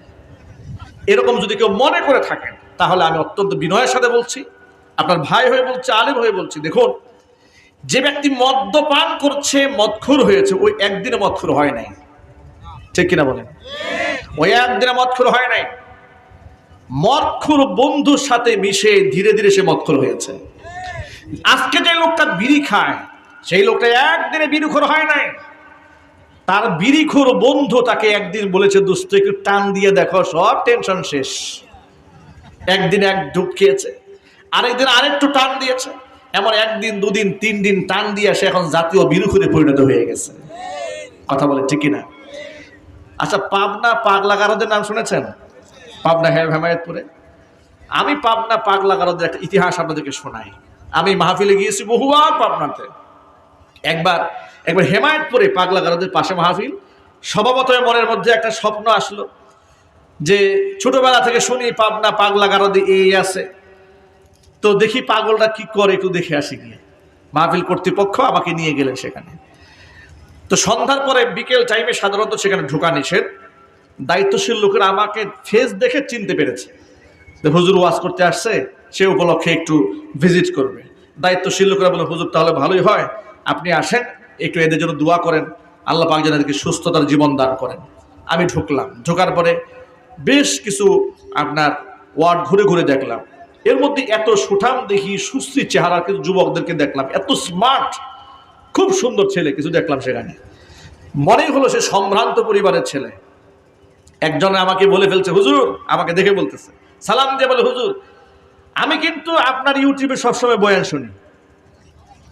এরকম যদি কেউ মনে করে থাকেন তাহলে আমি অত্যন্ত বিনয়ের সাথে বলছি, আপনার ভাই হয়ে বলছি, আলেম হয়ে বলছি, দেখুন, যে ব্যক্তি মদ্যপান করছে, মদখোর হয়েছে, ওই একদিনে মদখোর হয় নাই। ঠিক কিনা বলেন? ওই একদিনে মদখোর হয় নাই। মদখোর বন্ধুর সাথে মিশে ধীরে ধীরে সে মদখোর হয়েছে। আজকে যে লোকটা বিড়ি খায়, সেই লোকটা একদিনে বিড়িখোর হয় নাই। তার বিড়িখোর বন্ধু তাকে একদিন বলেছে, দোস্ত একটু টান দিয়ে দেখো, সব টেনশন শেষ। একদিন এক ঢুক খেয়েছে, আরেকদিন আরেকটু টান দিয়েছে, এমন একদিন, দুদিন, ৩ দিন টান দিয়ে সে এখন জাতীয় বিড়িখোরে পরিণত হয়ে গেছে। কথা বলে ঠিক কিনা? আচ্ছা, পাবনা পাগলা গারদের নাম শুনেছেন? পাবনা হেমায়েতপুরে। আমি পাবনা পাগলা গারদের একটা ইতিহাস আপনাদেরকে শোনাই। আমি মাহফিলে গিয়েছি বহুবার পাবনাতে। একবার হেমায়েতপুরে পাগলা গারদের পাশে মাহফিল। স্বভাবতই মনের মধ্যে একটা স্বপ্ন আসলো যে ছোটবেলা থেকে শুনি পাবনা পাগলা গারদে এই আছে, তো দেখি পাগলটা কি করে, একটু দেখে আসি গিয়ে। মাহফিল কর্তৃপক্ষ আমাকে নিয়ে গেলেন সেখানে। তো সন্ধ্যার পরে বিকেল টাইমে সাধারণত সেখানে ঢোকা নিষেধ। দায়িত্বশীল লোকেরা আমাকে ফেস দেখে চিনতে পেরেছে যে হুজুর ওয়াজ করতে আসছে, সে উপলক্ষে একটু ভিজিট করবে। দায়িত্বশীল লোকেরা বলে, হুজুর তাহলে ভালোই হয়, আপনি আসেন, একটু এদের জন্য দোয়া করেন, আল্লাহ পাক যেন এদেরকে সুস্থতার জীবন দান করেন। আমি ঢুকলাম। ঢোকার পরে বেশ কিছু আপনার ওয়ার্ড ঘুরে ঘুরে দেখলাম। এর মধ্যে এত সুঠাম দেখি সুশ্রী চেহারা কিছু যুবকদেরকে দেখলাম, এত স্মার্ট, খুব সুন্দর ছেলে কিছু দেখলাম সেখানে। মনেই হলো সে সম্ভ্রান্ত পরিবারের ছেলে। একজনে আমাকে বলে ফেলছে, হুজুর, আমাকে দেখে বলতেছে, সালাম দিয়ে বলে, হুজুর আমি কিন্তু আপনার ইউটিউবে সবসময় বয়ান শুনি।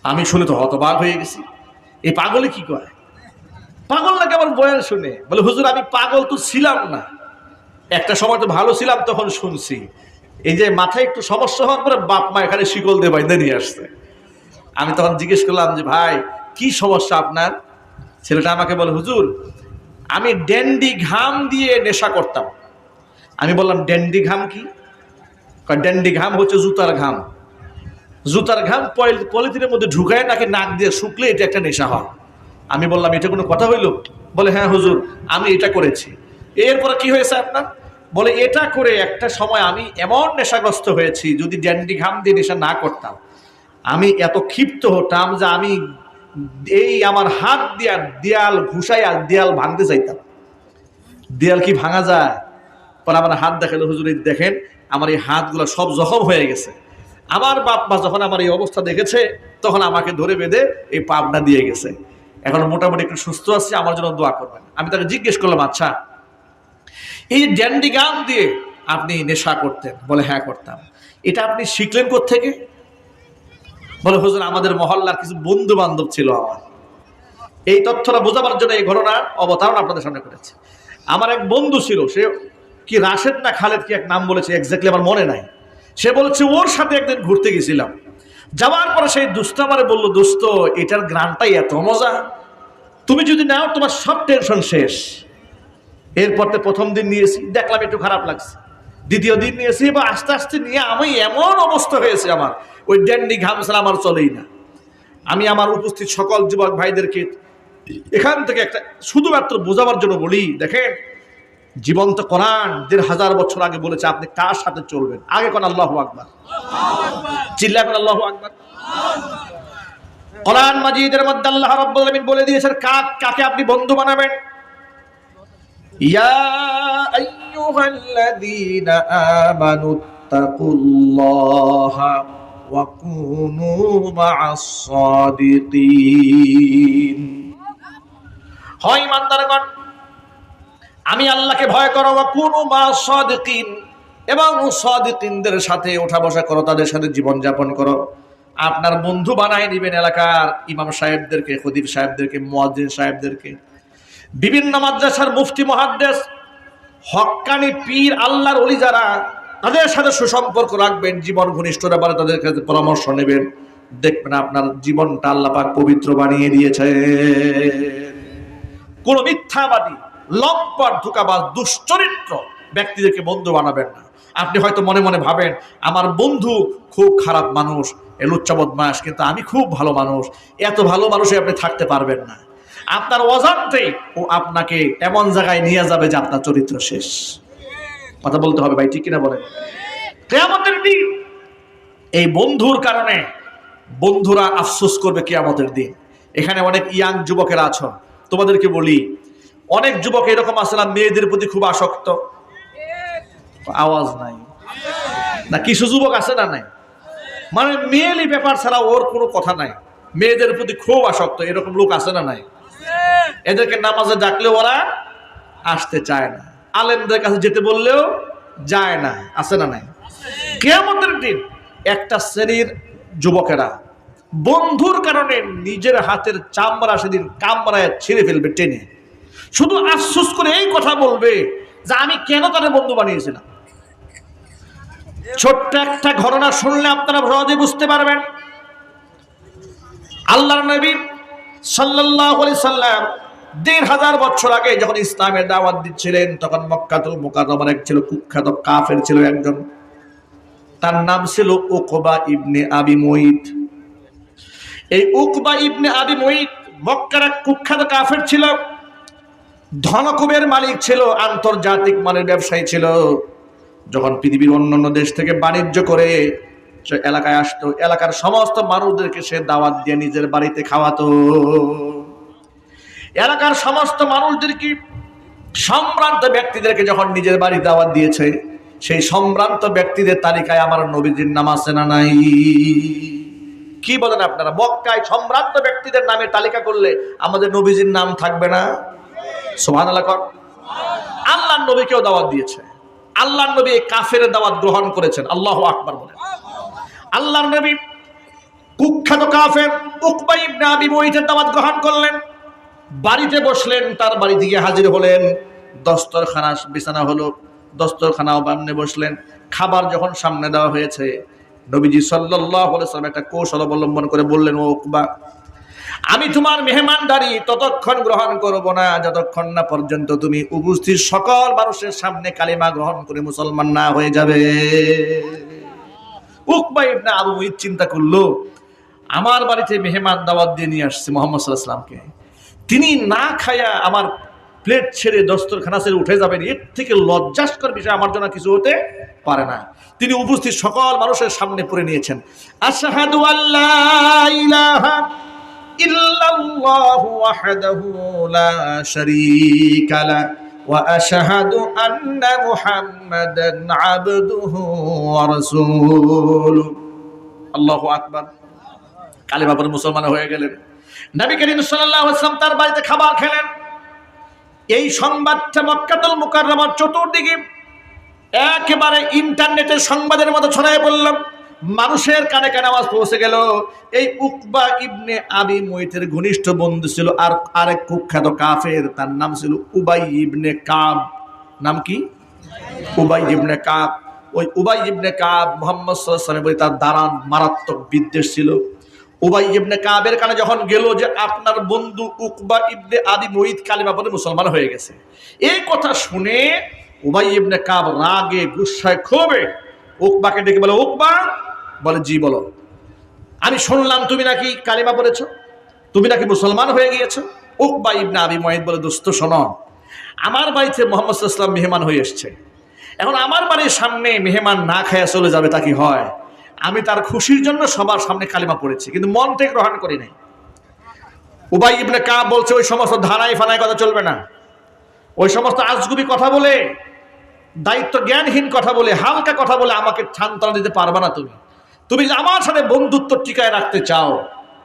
আমি শুনে তো হতবাক হয়ে গেছি, এই পাগলে কি কয়, পাগল নাকি আমার বয়ান শুনে? বলে, হুজুর আমি পাগল তো ছিলাম না, একটা সময় তো ভালো ছিলাম, তখন শুনছি। এই যে মাথায় একটু সমস্যা হওয়ার পরে বাপ মা এখানে শিকল দিয়ে বাইন্ধে নিয়ে আসছে। আমি তখন জিজ্ঞেস করলাম যে ভাই কি সমস্যা আপনার? ছেলেটা আমাকে বলে, হুজুর আমি ড্যান্ডি ঘাম দিয়ে নেশা করতাম। আমি বললাম, ড্যান্ডি ঘাম কি? ড্যান্ডি ঘাম হচ্ছে জুতার ঘাম। জুতার ঘাম পলিথিনের মধ্যে ঢুকায় নাকি নাক দিয়ে শুকলে এটা একটা নেশা হয়। আমি বললাম, এটা কোনো কথা হইল? বলে, হ্যাঁ হুজুর আমি এটা করেছি। এরপরে কি হয়েছে আপনার? বলে, এটা করে একটা সময় আমি এমন নেশাগ্রস্ত হয়েছি, যদি ড্যান্ডি ঘাম দিয়ে নেশা না করতাম আমি এত ক্ষিপ্ত হতাম যে আমি এই আমার হাত দিয়ে দেয়াল ঘুষাই আর দেয়াল ভাঙতে চাইতাম। দেয়াল কি ভাঙা যায়? পরে আমার হাত দেখালো, হুজুর এই দেখেন আমার এই হাতগুলো সব জখম হয়ে গেছে। আমার বাপ মা যখন আমার এই অবস্থা দেখেছে তখন আমাকে ধরে বেঁধে এই পাবনা দিয়ে গেছে। এখন মোটামুটি একটু সুস্থ আছি, আমার জন্য দোয়া করবেন। আমি তাকে জিজ্ঞেস করলাম, আচ্ছা এই ড্যান্ডি গান দিয়ে আপনি নেশা করতেন? বলে, হ্যাঁ করতাম। এটা আপনি শিখলেন কোত্থেকে? বলে, হুজুর আমাদের মহল্লার কিছু বন্ধু বান্ধব ছিল আমার। এই তথ্যটা বোঝাবার জন্য এই ঘটনা অবতারণ আপনাদের সামনে করেছে। আমার এক বন্ধু ছিল, সে কি রাশেদ না খালেদ কি এক নাম বলেছে, এক্স্যাক্টলি আমার মনে নাই। সে বলেছে ওর সাথে একদিন ঘুরতে গেছিলাম, যাওয়ার পরে সেই দোস্ত আমারে বললো, দোস্ত এটার গ্রানটাই এত মজা, তুমি যদি নাও তোমার সব টেনশন শেষ। এরপর প্রথম দিন নিয়েছি, দেখলাম একটু খারাপ লাগছে। দ্বিতীয় দিন নিয়েছি, এবার আস্তে আস্তে নিয়ে আমি এমন অবস্থা হয়েছে আমার, ওই ড্যান্ডি ঘাম ছাড়া আমার চলেই না। আমি আমার উপস্থিত সকল যুবক ভাইদেরকে এখান থেকে একটা শুধুমাত্র বোঝাবার জন্য বলি, দেখেন জীবন্ত কোরআন ১৫০০ বছর আগে বলেছে আপনি কার সাথে চলবেন। আগে কোন আল্লাহু আকবার, চিল্লায় কোন আল্লাহু আকবার। কোরআন মাজিদের মধ্যে আল্লাহ রাব্বুল আলামিন বলে দিয়েছেন কাকে আপনি বন্ধু বানাবেন। ইয়া আইয়ুহাল্লাযীনা আমানুত্তাকুল্লাহা ওয়া কুনু মা'আস সাদিকিন। হয় ইমানদারগণ আমি আল্লাহকে ভয় করো, ওয়া কুনু মা'আস সাদিকিন, এবং সাদিকিনদের সাথে ওঠা বসা করো, তাদের সাথে জীবন যাপন করো। আপনার বন্ধু বানায় দিবেন এলাকার ইমাম সাহেবদেরকে, খতিব সাহেবদেরকে, মুয়াজ্জিন সাহেবদেরকে, বিভিন্ন মাদ্রাসার মুফতি মুহাদ্দিস, হক্কানি পীর, আল্লাহর ওলি যারা, তাদের সাথে সুসম্পর্ক রাখবেন। জীবন ঘনিষ্ঠরা বলে তাদের কাছে পরামর্শ নেবেন, দেখবেন আপনার জীবনটা আল্লাহ পাক পবিত্র বানিয়ে দিয়েছে। কোন মিথ্যাবাদী, লম্পট, ধোঁকাবাজ, দুশ্চরিত্র ব্যক্তিদেরকে বন্ধু বানাবেন না। আপনি হয়তো মনে মনে ভাবেন আমার বন্ধু খুব খারাপ মানুষ, লুচ্চা বদমাশ, কিন্তু আমি খুব ভালো মানুষ। এত ভালো মানুষে আপনি থাকতে পারবেন না। আপনার অজান্তেই ও আপনাকে এমন জায়গায় নিয়ে যাবে যে আপনার চরিত্র শেষ। কথা বলতে হবে ভাই, ঠিক কিনা বলেন? কিয়ামতের দিন এই বন্ধুর কারণে বন্ধুরা আফসোস করবে কিয়ামতের দিন। এখানে অনেক ইয়াং যুবকেরা আছো, তোমাদেরকে বলি, অনেক যুবক এরকম আছে না মেয়েদের প্রতি খুব আসক্ত? আওয়াজ নাই না? কিছু যুবক আছে না নাই, মানে মেয়েলি ব্যাপার ছাড়া ওর কোনো কথা নাই, মেয়েদের প্রতি খুব আসক্ত, এরকম লোক আছে না নাই? এদেরকে নামাজে ডাকলেও ওরা আসতে চায় না, আলেমদের কাছে যেতে বললেও যায় না, আছে না নাই? কিয়ামতের দিন একটা শ্রেণীর যুবকেরা বন্ধুর কারণে নিজের হাতের চামড়া সেদিন কামড়ায় ছিঁড়ে ফেলবে টেনে, শুধু আফসোস করে এই কথা বলবে যে আমি কেন তাদের বন্ধু বানিয়েছিলাম। ছোট্ট একটা ঘটনা শুনলে আপনারা সহজে বুঝতে পারবেন। আল্লাহর নবী সাল্লাল্লাহু আলাইহি সাল্লাম ১৫০০ বছর আগে যখন ইসলামের দাওয়াত দিচ্ছিলেন, তখন মক্কাতুল মুকাররমার এক ছিল কুখ্যাত কাফের ছিল একজন, তার নাম ছিল উকবা ইবনে আবি মুইত। এই উকবা ইবনে আবি মুইত মক্কার এক কুখ্যাত কাফের ছিল, ধনকুবের মালিক ছিল, আন্তর্জাতিক মানের ব্যবসায়ী ছিল। যখন পৃথিবীর অন্যান্য দেশ থেকে বাণিজ্য করে সে এলাকায় আসতো, এলাকার সমস্ত মানুষদেরকে সে দাওয়াত দিয়ে নিজের বাড়িতে খাওয়াতো। এলাকার সমস্ত মানুষদেরকে, সম্ভ্রান্ত ব্যক্তিদেরকে যখন নিজের বাড়ি দাওয়াত দিয়েছে, সেই সম্ভ্রান্ত ব্যক্তিদের তালিকায় আমার নবীজির নাম আছে না নাই? কি বলেন আপনারা? মক্কায় সম্ভ্রান্ত ব্যক্তিদের নামের তালিকা করলে আমাদের নবীজির নাম থাকবে না? সুবহানাল্লাহ। আল্লাহর নবীকেও দাওয়াত দিয়েছে, আল্লাহর নবী এই কাফেরের দাওয়াত গ্রহণ করেছেন। আল্লাহু আকবার বলেন। আল্লাহর নবী কুখ্যাত কাফের উকবা ইবনে আবি মুঈতের দাওয়াত গ্রহণ করলেন, বাড়িতে বসলেন, তার বাড়ি থেকে হাজির হলেন, দস্তরখানা বিছানা হলো, দস্তরখানাও সামনে বসলেন। খাবার যখন সামনে দেওয়া হয়েছে, নবীজি সাল্লাল্লাহু আলাইহি ওয়াসাল্লাম একটা কৌশল অবলম্বন করে বললেন, ও উকবা, আমি তোমার মেহমানদারি ততক্ষণ গ্রহণ করব না যতক্ষণ না পর্যন্ত তুমি উপস্থিত সকল মানুষের সামনে কালিমা গ্রহণ করে মুসলমান না হয়ে যাবে। উকবা ইবনে আবু মুঈত চিন্তা করলো, আমার বাড়িতে মেহমান দাওয়াত দিয়ে নিয়ে আসছে মুহাম্মদ সাল্লাল্লাহু আলাইহি ওয়াসাল্লামকে, তিনি না খায়া আমার প্লেট ছেড়ে দস্তরখানা ছেড়ে উঠে যাবেন, এর থেকে লজ্জাস্কর বিষয় আমার জন্য কিছু হতে পারে না। তিনি উপস্থিত সকল মানুষের সামনে পড়ে নিয়েছেন, আশহাদু আল্লা ইলাহা ইল্লাল্লাহু ওয়াহদাহু লা শারীকা লাহু ওয়া আশহাদু আন্না মুহাম্মাদান আবদুহু ওয়া রাসূলুহু। আল্লাহু আকবার। কালিমা পড়ে মুসলমান হয়ে গেলেন। নবী করিম সাল্লাল্লাহু আলাইহি ওয়াসাল্লাম তার বাড়িতে খাবার খেলেন। এই সংবাদটা মক্কাতুল মুকাররমার চতুর্দিকে একেবারে ইন্টারনেটের সংবাদের মতো ছড়ায় পড়ল, মানুষের কানে কানে আওয়াজ পৌঁছে গেল। এই উকবা ইবনে আবি মুঈতের ঘনিষ্ঠ বন্ধু ছিল আর আরেক কুখ্যাত কাফের, তার নাম ছিল উবাই ইবনে কাব। নাম কি? উবাই ইবনে কাব। ওই উবাই ইবনে কাব মুহাম্মদ সাল্লাল্লাহু আলাইহি ওয়াসাল্লামের তার দারান মারাত্মক বিদ্বেষ ছিল। উবাই ইবনে কাবের কানে যখন গেল যে আপনার বন্ধু উকবা ইবনে আবি মুঈত কালিমা পড়ে মুসলমান হয়ে গেছে, এই কথা শুনে উবাই ইবনে কাব রাগে গুসায় ক্ষোভে উকবাকে ডেকে বলে, উকবা, বলে জি বলো, আমি শুনলাম তুমি নাকি কালিমা পড়েছ, তুমি নাকি মুসলমান হয়ে গিয়েছো। উকবা ইবনে আবি মুঈত বলে, দোস্ত শোনো, আমার বাড়িতে মুহাম্মদ সাল্লাল্লাহু আলাইহি ওয়াসাল্লাম মেহমান হয়ে এসেছে, এখন আমার বাড়ির সামনে মেহমান না খায়া চলে যাবে তা কি হয়? আমি তার খুশির জন্য সবার সামনে কালিমা পড়েছি, কিন্তু মন থেকে গ্রহণ করি নাই। উবাই ইবনে কাব বলছে, ওই সমস্ত ধারায় ফানায় কথা চলবে না, ওই সমস্ত আজগুবি কথা বলে, দায়িত্ব জ্ঞানহীন কথা বলে, হালকা কথা বলে আমাকে সান্ত্বনা দিতে পারবে না। তুমি যদি আমার সাথে বন্ধুত্ব টিকায় রাখতে চাও,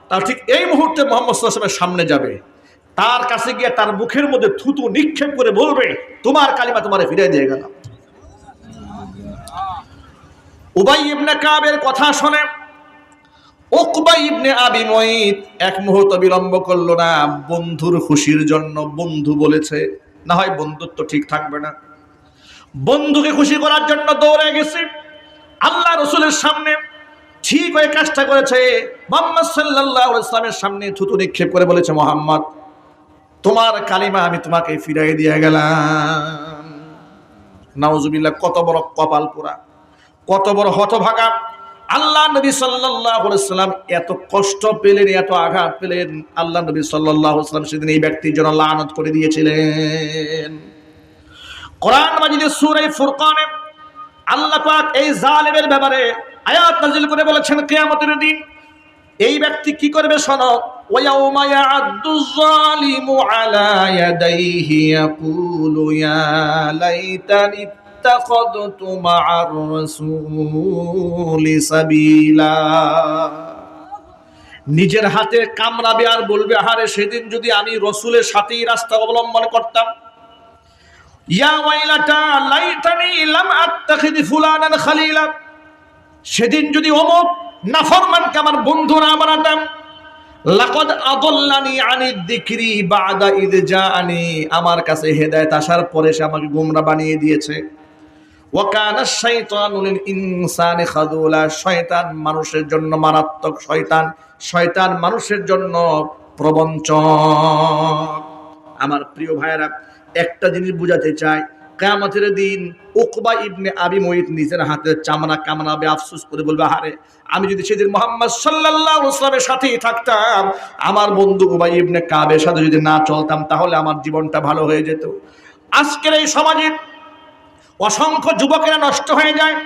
তাহলে ঠিক এই মুহূর্তে মুহাম্মদ সাল্লাল্লাহু আলাইহি ওয়াসাল্লামের সামনে যাবে, তার কাছে গিয়ে তার মুখের মধ্যে থুতু নিক্ষেপ করে বলবে, তোমার কালিমা তোমারে ফিরিয়ে দিয়ে গেলাম। উবাই ইবনে কাবের কথা শুনে উকবা ইবনে আবি মুঈত এক মুহূর্ত বিলম্ব করলো না। বন্ধুর খুশির জন্য বন্ধু বলেছে, না হয় বন্ধুত্ব ঠিক থাকবে না। বন্ধুকে খুশি করার জন্য দৌড়ে গেছে আল্লাহ রাসূলের সামনে, ঠিক হয়ে কাজটা করেছে। মুহাম্মদ সাল্লাল্লাহু আলাইহি ওয়াসাল্লামের সামনে থুতু নিক্ষেপ করে বলেছে, মুহাম্মদ, তোমার কালিমা আমি তোমাকে ফিরিয়ে দিয়ে গেলাম। নাউজুবিল্লাহ। কত বড় কপাল পোড়া, কত বড় হতভাগা। আল্লাহ নবী সাল্লাল্লাহু আলাইহি ওয়াসাল্লাম এত কষ্ট পেলেন, এত আঘাত পেলেন, আল্লাহ নবী সাল্লাল্লাহু আলাইহি ওয়াসাল্লাম সেদিন এই ব্যক্তির জন্য লানত করে দিয়েছিলেন। কোরআন মাজিদে সূরা ফুরকানে আল্লাহ পাক এই জালেমের ব্যাপারে আয়াত নাযিল করে বলেছেন, কিয়ামতের দিন এই ব্যক্তি কি করবে শোনো, ওয়ায়াউমা ইয়া'আদ্দুয যালিমু আলা ইয়াদাইহি ইয়াকুলু ইয়া লাইতানি ইত্তাখাযতু মা'আর রাসূলি সাবিলা। নিজের হাতে কামড়াবে আর বলবে, আহারে সেদিন যদি আমি রাসূলের সাথেই রাস্তা অবলম্বন করতাম। ইয়া ওয়াইলাতা লাইতানি লাম আত্তাখিদ ফুলানান খালিলা, সেদিন যদি অমুক নাফরমানকে আমার বন্ধু না বানাতাম। লাকাদ আদাল্লানি আনিদ যিকরি বাদা ইয জাআনি, আমার কাছে হেদায়েত আসার পরে সে আমাকে গোমরা বানিয়ে দিয়েছে। ওয়া কানা শাইতানু লিল ইনসানি খাযুলা, শয়তান মানুষের জন্য মারাত্মক শয়তান, শয়তান মানুষের জন্য প্রবঞ্চক। আমার প্রিয় ভাইয়েরা, একটা জিনিস বুঝাতে চাই, কিয়ামতের দিন উকবা ইবনে আবি মুঈত নিজের হাতে চামড়া কামড়াবে, আফসোস করে বলবে, আরে আমি যদি সেদিন মুহাম্মদ সাল্লাল্লাহু আলাইহি ওয়াসাল্লামের সাথেই থাকতাম, আমার বন্ধু উবাই ইবনে কাবের সাথে যদি না চলতাম, তাহলে আমার জীবনটা ভালো হয়ে যেত। আজকের এই সমাজে অসংখ্য যুবকেরা নষ্ট হয়ে যায়,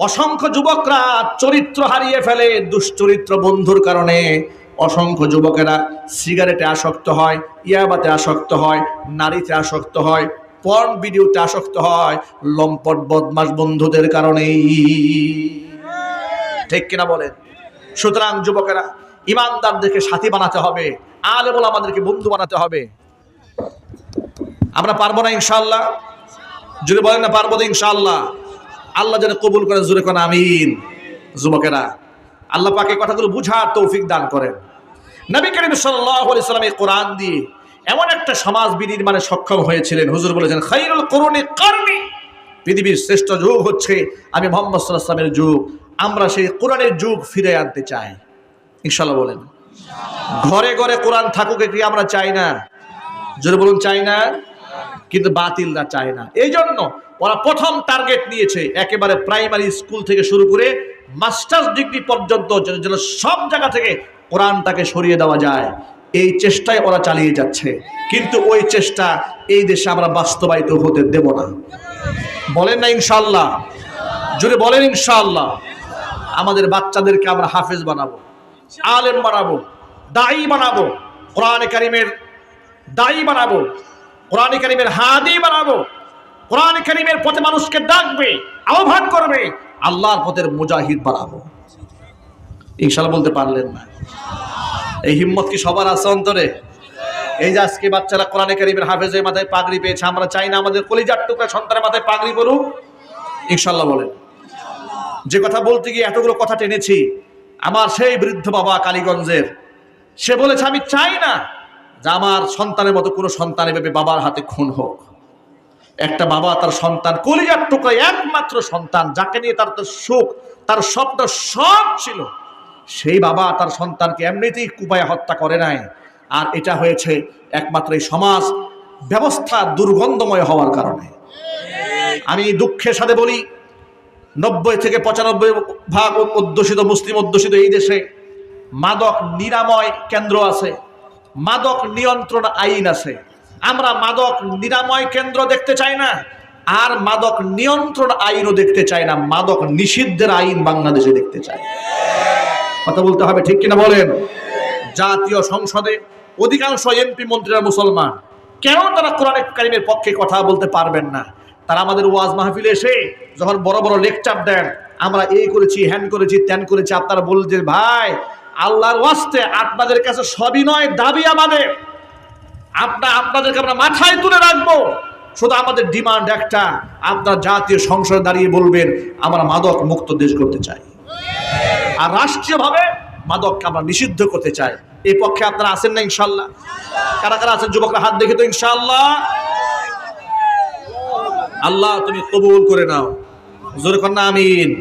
অসংখ্য যুবকরা চরিত্র হারিয়ে ফেলে দুশ্চরিত্র বন্ধুর কারণে। অসংখ্য যুবকেরা সিগারেটে আসক্ত হয়, ইয়াবাতে আসক্ত হয়, নারীতে আসক্ত হয়, পর্ন ভিডিওতে আসক্ত হয় লম্পট বদমাশ বন্ধুদের কারণেই। ঠিক কিনা বলেন? সুতরাং যুবকেরা, ইমানদারদেরকে সাথী বানাতে হবে, আলেম ওলামাদেরকে বন্ধু বানাতে হবে। আমরা পারবো না ইনশাআল্লাহ? জোরে বলেন না পারবো না ইনশাআল্লাহ? আল্লাহ যেন কবুল করেন, জোরে কোন আমিন। যুবকেরা, আল্লাহ পাক এই কথাগুলো বুঝার তৌফিক দান করেন। নবী করিম সাল্লাল্লাহু আলাইহি ওয়াসাল্লাম এই কোরআন দিয়ে এমন একটা সমাজ বিনির্মাণে সক্ষম হয়েছিলেন। হুজুর বলেছেন, খায়রুল কুরুনি কারনি, পৃথিবীর শ্রেষ্ঠ যুগ হচ্ছে আমি মুহাম্মদ সাল্লাল্লাহু আলাইহি ওয়াসাল্লামের যুগ। আমরা সেই কোরআনের যুগ ফিরে আনতে চাই, ইনশাআল্লাহ বলেন। ঘরে ঘরে কোরআন থাকুক, এটি আমরা চাই না? জোরে বলুন, চাই না? কিন্তু বাতিলরা চায় না। এই জন্য ওরা প্রথম টার্গেট নিয়েছে একেবারে প্রাইমারি স্কুল থেকে শুরু করে মাস্টার্স ডিগ্রি পর্যন্ত যেন সব জায়গা থেকে কোরআনটাকে সরিয়ে দেওয়া যায়, এই চেষ্টায় ওরা চালিয়ে যাচ্ছে। কিন্তু ওই চেষ্টা এই দেশে আমরা বাস্তবায়িত হতে দেব না। বলেন না ইনশাআল্লাহ? জোরে বলেন ইনশাআল্লাহ। আমাদের বাচ্চাদেরকে আমরা হাফেজ বানাবো, আলেম বানাবো, দায়ী বানাবো, কোরআনে কারিমের দায়ী বানাবো, কোরআনে কারিমের হাদি বানাবো, কোরআনে কারিমের পথে মানুষকে ডাকবে, আহ্বান করবে, আল্লাহর পথের মুজাহিদ বানাবো। ইনশাআল্লাহ বলতে পারলেন না? এই হিম্মত কি সবার আছে অন্তরে? এই যে আজকে বাচ্চারা কোরআনে কারিমের হাফেজের মাথায় পাগড়ি পেয়েছে, আমরা চাই না আমাদের কলিজার টুকরা সন্তানের মাথায় পাগড়ি পড়ুক? ইনশাআল্লাহ বলেন। যে কথা বলতে গিয়ে এতগুলো কথা টেনেছি, আমার সেই বৃদ্ধ বাবা কালীগঞ্জের, সে বলেছে, আমি চাই না যে আমার সন্তানের মতো কোনো সন্তান এভাবে বাবার হাতে খুন হোক। একটা বাবা তার সন্তান, কলিজার টুকরা একমাত্র সন্তান, যাকে নিয়ে তার সুখ, তার স্বপ্ন সব ছিল, সেই বাবা তার সন্তানকে এমনিতেই কুপায়ে হত্যা করে নাই। আর এটা হয়েছে একমাত্র এই সমাজ ব্যবস্থা দুর্গন্ধময় হওয়ার কারণে। আমি দুঃখের সাথে বলি, 90 থেকে 95% অধ্যুষিত, মুসলিম অধ্যুষিত এই দেশে মাদক নিরাময় কেন্দ্র আছে, মাদক নিয়ন্ত্রণ আইন আছে। আমরা মাদক নিরাময় কেন্দ্র দেখতে চাই না, আর মাদক নিয়ন্ত্রণ আইনও দেখতে চাই না, মাদক নিষিদ্ধের আইন বাংলাদেশে দেখতে চাই। কথা বলতে হবে, ঠিক কিনা বলেন? জাতীয় সংসদে অধিকাংশ এমপি মন্ত্রীরা মুসলমান, কেন তারা কোরআনে কারিমের পক্ষে কথা বলতে পারবেন না? তারা আমাদের ওয়াজ মাহফিলে এসে যখন বড় বড় লেকচার দেন, আমরা এই করেছি, হ্যান করেছি, ত্যান করেছি, আপনারা বলছেন যে ভাই আল্লাহর ওয়াস্তে আপনাদের কাছে সবই নয়, দাবি আমাদের, আপনাদেরকে আমরা মাথায় তুলে রাখবো। শুধু আমাদের ডিমান্ড একটা, আপনারা জাতীয় সংসদে দাঁড়িয়ে বলবেন আমরা মাদক মুক্ত দেশ করতে চাই, আর রাষ্ট্রীয়ভাবে মাদককে আমরা নিষিদ্ধ করতে চাই। এই পক্ষে আপনারা আছেন না ইনশাআল্লাহ? কারা কারা আছেন যুবকরা হাত দেখে তো ইনশাআল্লাহ? আল্লাহ তুমি কবুল করে নাও, জোরে কর না আমিন।